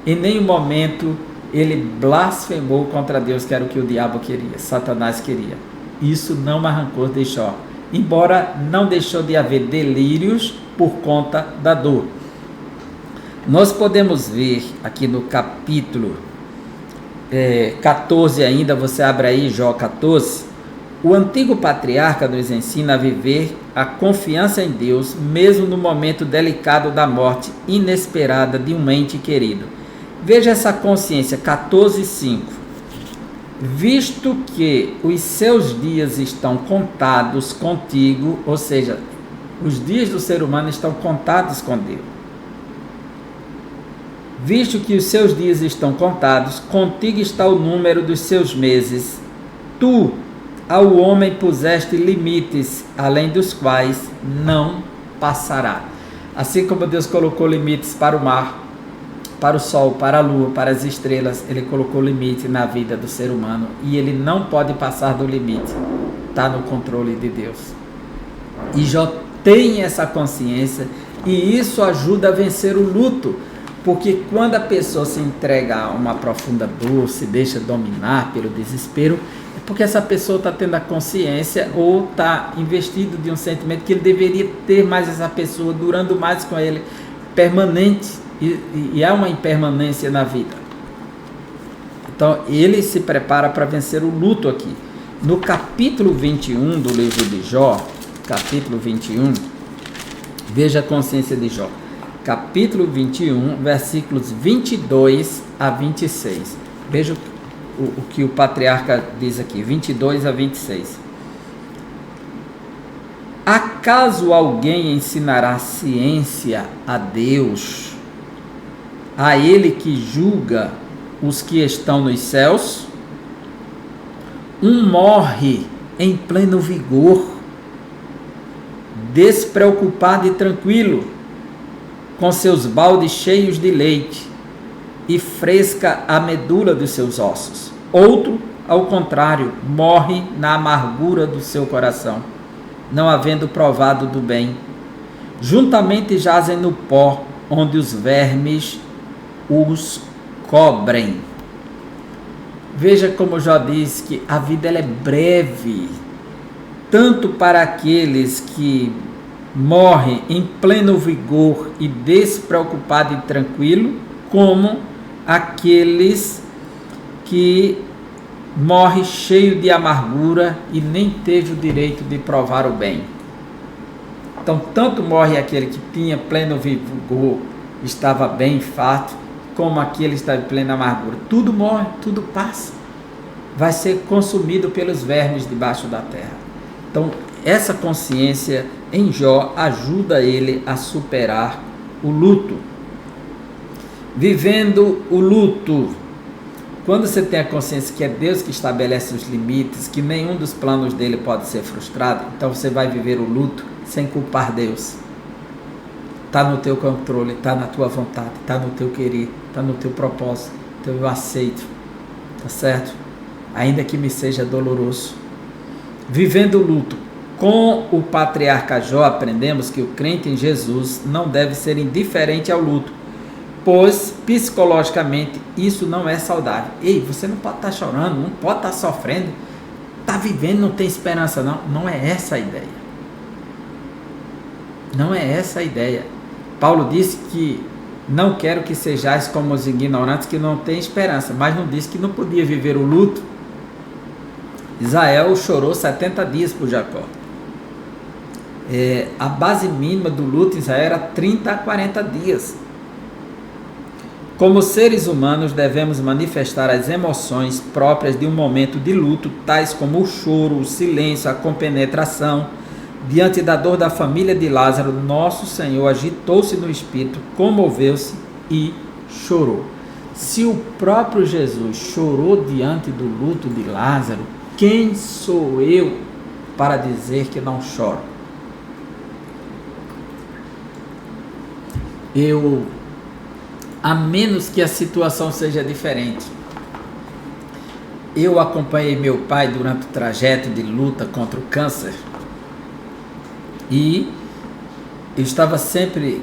Em nenhum momento ele blasfemou contra Deus, que era o que o diabo queria, Satanás queria. Isso não arrancou de Jó, embora não deixou de haver delírios por conta da dor. Nós podemos ver aqui no capítulo 14 ainda, você abre aí Jó 14, o antigo patriarca nos ensina a viver a confiança em Deus, mesmo no momento delicado da morte inesperada de um ente querido. Veja essa consciência, 14:5. Visto que os seus dias estão contados contigo, ou seja, os dias do ser humano estão contados com Deus. Visto que os seus dias estão contados, contigo está o número dos seus meses. Tu, ao homem, puseste limites, além dos quais não passará. Assim como Deus colocou limites para o mar, para o sol, para a lua, para as estrelas, Ele colocou limite na vida do ser humano e ele não pode passar do limite. Está no controle de Deus. E Jó tem essa consciência e isso ajuda a vencer o luto, porque quando a pessoa se entrega a uma profunda dor, se deixa dominar pelo desespero, é porque essa pessoa está tendo a consciência ou está investido de um sentimento que ele deveria ter mais essa pessoa, durando mais com ele, permanente. E há uma impermanência na vida. Então ele se prepara para vencer o luto aqui. No capítulo 21 do livro de Jó, capítulo 21, veja a consciência de Jó. Capítulo 21, versículos 22 a 26. Veja o que o patriarca diz aqui, 22 a 26. Acaso alguém ensinará ciência a Deus, a Ele que julga os que estão nos céus? Um morre em pleno vigor, despreocupado e tranquilo, com seus baldes cheios de leite, e fresca a medula dos seus ossos. Outro, ao contrário, morre na amargura do seu coração, não havendo provado do bem. Juntamente jazem no pó, onde os vermes os cobrem. Veja como Jó diz que a vida ela é breve, tanto para aqueles que morrem em pleno vigor e despreocupado e tranquilo, como aqueles que morrem cheio de amargura e nem teve o direito de provar o bem. Então, tanto morre aquele que tinha pleno vigor, estava bem farto, como aquele que está em plena amargura. Tudo morre, tudo passa. Vai ser consumido pelos vermes debaixo da terra. Então, essa consciência em Jó ajuda ele a superar o luto. Vivendo o luto. Quando você tem a consciência que é Deus que estabelece os limites, que nenhum dos planos dele pode ser frustrado, então você vai viver o luto sem culpar Deus. Está no teu controle, está na tua vontade, está no teu querer, está no teu propósito, então eu aceito, tá certo? Ainda que me seja doloroso. Vivendo o luto. Com o patriarca Jó aprendemos que o crente em Jesus não deve ser indiferente ao luto, pois psicologicamente isso não é saudável. Ei, você não pode estar chorando, não pode estar sofrendo, está vivendo, não tem esperança não. Não é essa a ideia. Não é essa a ideia. Paulo disse que não quero que sejais como os ignorantes que não têm esperança, mas não disse que não podia viver o luto. Israel chorou 70 dias por Jacó. A base mínima do luto em Israel era 30 a 40 dias. Como seres humanos devemos manifestar as emoções próprias de um momento de luto, tais como o choro, o silêncio, a compenetração. Diante da dor da família de Lázaro, nosso Senhor agitou-se no espírito, comoveu-se e chorou. Se o próprio Jesus chorou diante do luto de Lázaro, quem sou eu para dizer que não choro? A menos que a situação seja diferente. eu acompanhei meu pai durante o trajeto de luta contra o câncer e eu estava sempre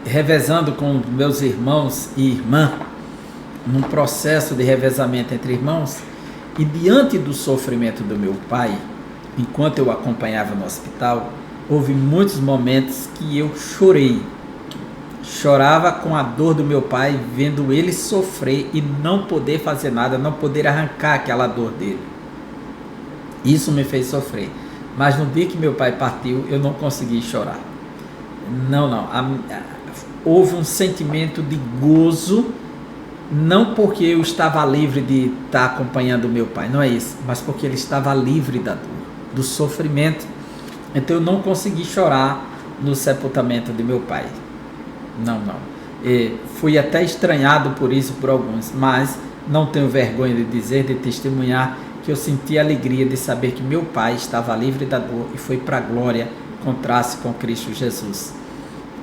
revezando com meus irmãos e irmã, num processo de revezamento entre irmãos, e diante do sofrimento do meu pai, enquanto eu acompanhava no hospital, houve muitos momentos que eu chorava com a dor do meu pai, vendo ele sofrer e não poder fazer nada, não poder arrancar aquela dor dele. Isso me fez sofrer. Mas no dia que meu pai partiu, eu não consegui chorar. Não. Houve um sentimento de gozo, não porque eu estava livre de estar acompanhando o meu pai, não é isso, mas porque ele estava livre da dor, do sofrimento. Então eu não consegui chorar no sepultamento de meu pai. Não. Fui até estranhado por isso por alguns, mas não tenho vergonha de dizer, de testemunhar, que eu senti a alegria de saber que meu pai estava livre da dor e foi para a glória, encontrar-se com Cristo Jesus.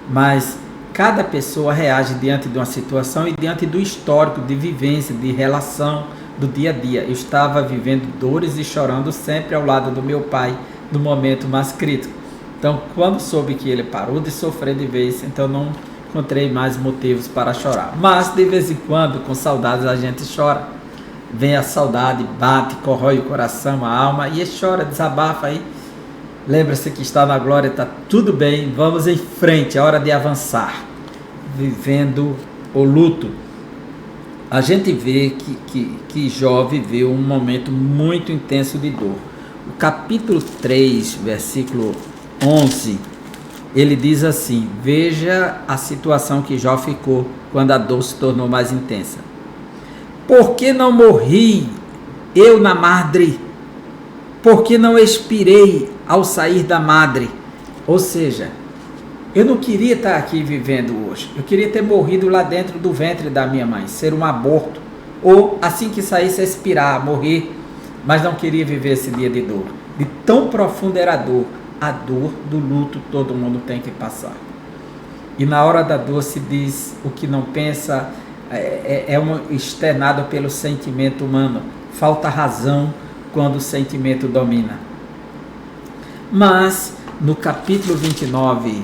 Mas cada pessoa reage diante de uma situação e diante do histórico de vivência, de relação do dia a dia. Eu estava vivendo dores e chorando sempre ao lado do meu pai no momento mais crítico. Então, quando soube que ele parou de sofrer de vez, então não encontrei mais motivos para chorar. Mas, de vez em quando, com saudades, a gente chora. Vem a saudade, bate, corrói o coração, a alma, e chora, desabafa aí. Lembra-se que está na glória, está tudo bem, vamos em frente, é hora de avançar. Vivendo o luto. A gente vê que Jó viveu um momento muito intenso de dor. O capítulo 3, versículo 11, ele diz assim: veja a situação que Jó ficou quando a dor se tornou mais intensa. Por que não morri eu na madre? Por que não expirei ao sair da madre? Ou seja, eu não queria estar aqui vivendo hoje. Eu queria ter morrido lá dentro do ventre da minha mãe, ser um aborto. Ou assim que saísse, expirar, morrer. Mas não queria viver esse dia de dor. De tão profunda era a dor do luto todo mundo tem que passar. E na hora da dor se diz o que não pensa, externado pelo sentimento humano. Falta razão quando o sentimento domina. Mas no capítulo 29,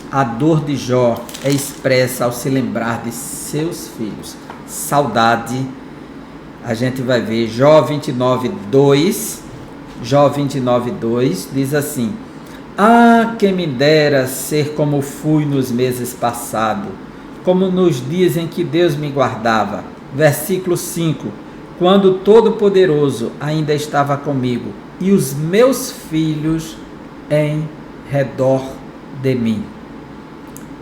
a dor de Jó é expressa ao se lembrar de seus filhos. Saudade. A gente vai ver Jó 29:2. Jó 29:2 diz assim: ah, quem me dera ser como fui nos meses passados, como nos dias em que Deus me guardava. Versículo 5: quando o Todo-Poderoso ainda estava comigo e os meus filhos em redor de mim.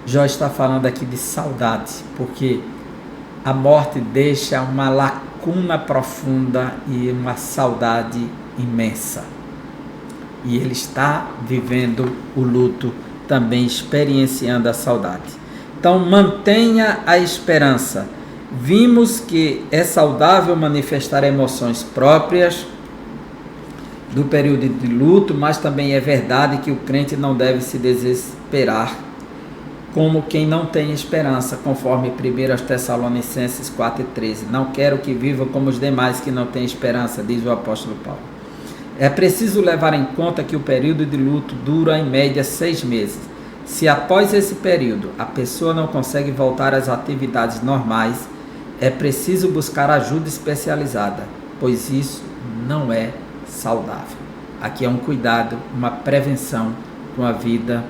Jó está falando aqui de saudade, porque a morte deixa uma lacuna profunda e uma saudade imensa. E ele está vivendo o luto, também experienciando a saudade. Então mantenha a esperança. Vimos que é saudável manifestar emoções próprias do período de luto, mas também é verdade que o crente não deve se desesperar como quem não tem esperança, conforme 1 Tessalonicenses 4:13. Não quero que vivam como os demais que não têm esperança, diz o apóstolo Paulo. É preciso levar em conta que o período de luto dura em média 6 meses. Se após esse período a pessoa não consegue voltar às atividades normais, é preciso buscar ajuda especializada, pois isso não é saudável. Aqui é um cuidado, uma prevenção com a vida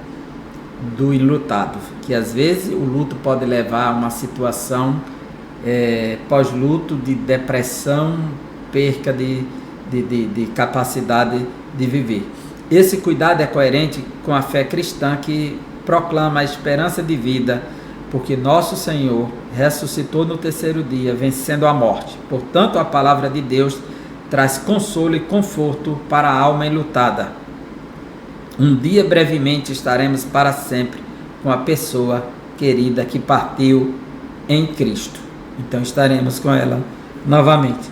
do enlutado, que às vezes o luto pode levar a uma situação pós-luto de depressão, perca de capacidade de viver. Esse cuidado é coerente com a fé cristã que proclama a esperança de vida, porque nosso Senhor ressuscitou no terceiro dia, vencendo a morte. Portanto, a palavra de Deus traz consolo e conforto para a alma enlutada. Um dia brevemente estaremos para sempre com a pessoa querida que partiu em Cristo. Então estaremos com ela novamente.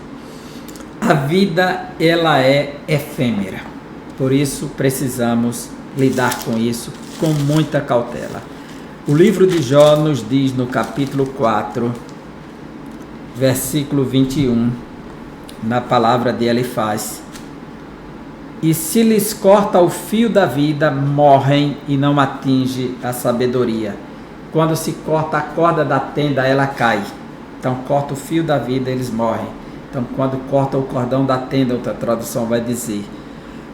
A vida, ela é efêmera. Por isso precisamos lidar com isso com muita cautela. O livro de Jó nos diz no capítulo 4, versículo 21, na palavra de Elifaz. E se lhes corta o fio da vida, morrem e não atinge a sabedoria. Quando se corta a corda da tenda, ela cai. Então corta o fio da vida, eles morrem. Então quando corta o cordão da tenda, outra tradução vai dizer.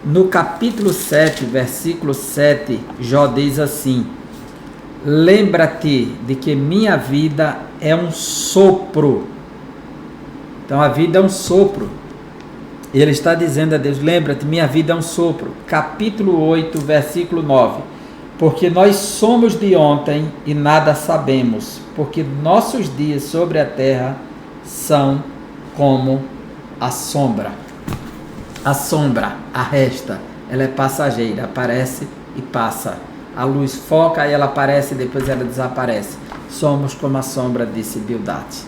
No capítulo 7, versículo 7, Jó diz assim: lembra-te de que minha vida é um sopro. Então a vida é um sopro. Ele está dizendo a Deus: lembra-te, minha vida é um sopro. Capítulo 8, versículo 9. Porque nós somos de ontem e nada sabemos, porque nossos dias sobre a terra são como a sombra. A sombra arresta, ela é passageira, aparece e passa. A luz foca e ela aparece e depois ela desaparece. Somos como a sombra, disse Bildade.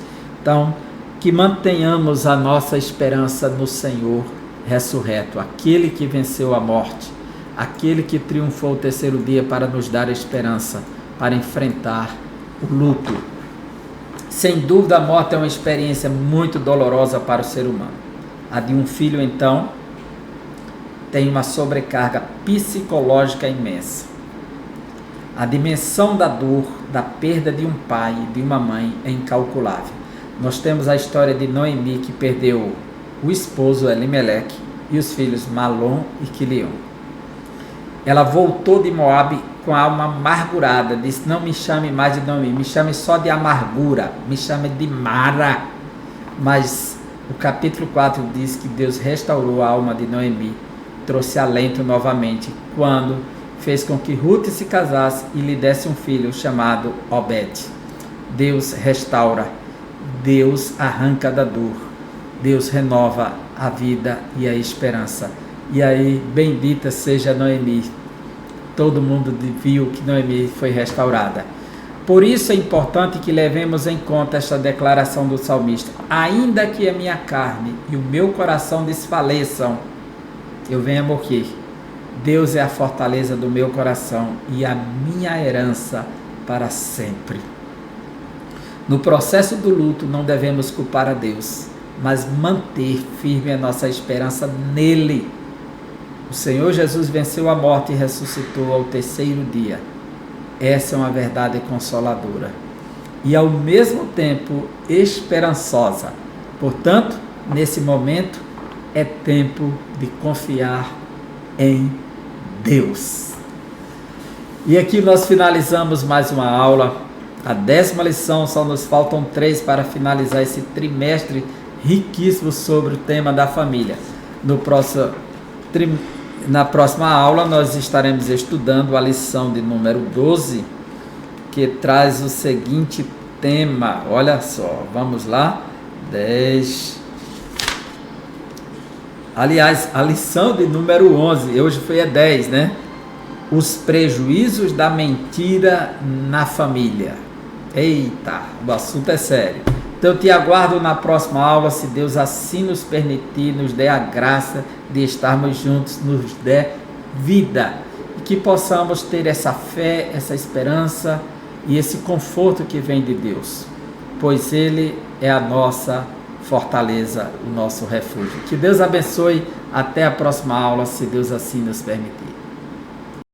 Então, que mantenhamos a nossa esperança no Senhor ressurreto, aquele que venceu a morte, aquele que triunfou o terceiro dia para nos dar esperança, para enfrentar o luto. Sem dúvida, a morte é uma experiência muito dolorosa para o ser humano. A de um filho, então, tem uma sobrecarga psicológica imensa. A dimensão da dor, da perda de um pai e de uma mãe é incalculável. Nós temos a história de Noemi, que perdeu o esposo Elimeleque e os filhos Malom e Quilion. Ela voltou de Moabe com a alma amargurada, disse: não me chame mais de Noemi, me chame só de amargura, me chame de Mara. Mas o capítulo 4 diz que Deus restaurou a alma de Noemi, trouxe alento novamente, quando fez com que Ruth se casasse e lhe desse um filho chamado Obed. Deus restaura, Deus arranca da dor, Deus renova a vida e a esperança. E aí, bendita seja Noemi. Todo mundo viu que Noemi foi restaurada. Por isso é importante que levemos em conta esta declaração do salmista: ainda que a minha carne e o meu coração desfaleçam, eu venha morrer, Deus é a fortaleza do meu coração e a minha herança para sempre. No processo do luto não devemos culpar a Deus, mas manter firme a nossa esperança nele. O Senhor Jesus venceu a morte e ressuscitou ao terceiro dia. Essa é uma verdade consoladora e ao mesmo tempo esperançosa. Portanto, nesse momento é tempo de confiar em Deus. E aqui nós finalizamos mais uma aula, a 10ª lição. Só nos faltam 3 para finalizar esse trimestre riquíssimo sobre o tema da família. Na próxima aula nós estaremos estudando a lição de número 12, que traz o seguinte tema. Olha só, vamos lá. 10. Aliás, a lição de número 11, hoje foi a 10, né? Os prejuízos da mentira na família. Eita, o assunto é sério. Então eu te aguardo na próxima aula, se Deus assim nos permitir, nos dê a graça de estarmos juntos, nos dê vida. E que possamos ter essa fé, essa esperança e esse conforto que vem de Deus. Pois Ele é a nossa fortaleza, o nosso refúgio. Que Deus abençoe. Até a próxima aula, se Deus assim nos permitir.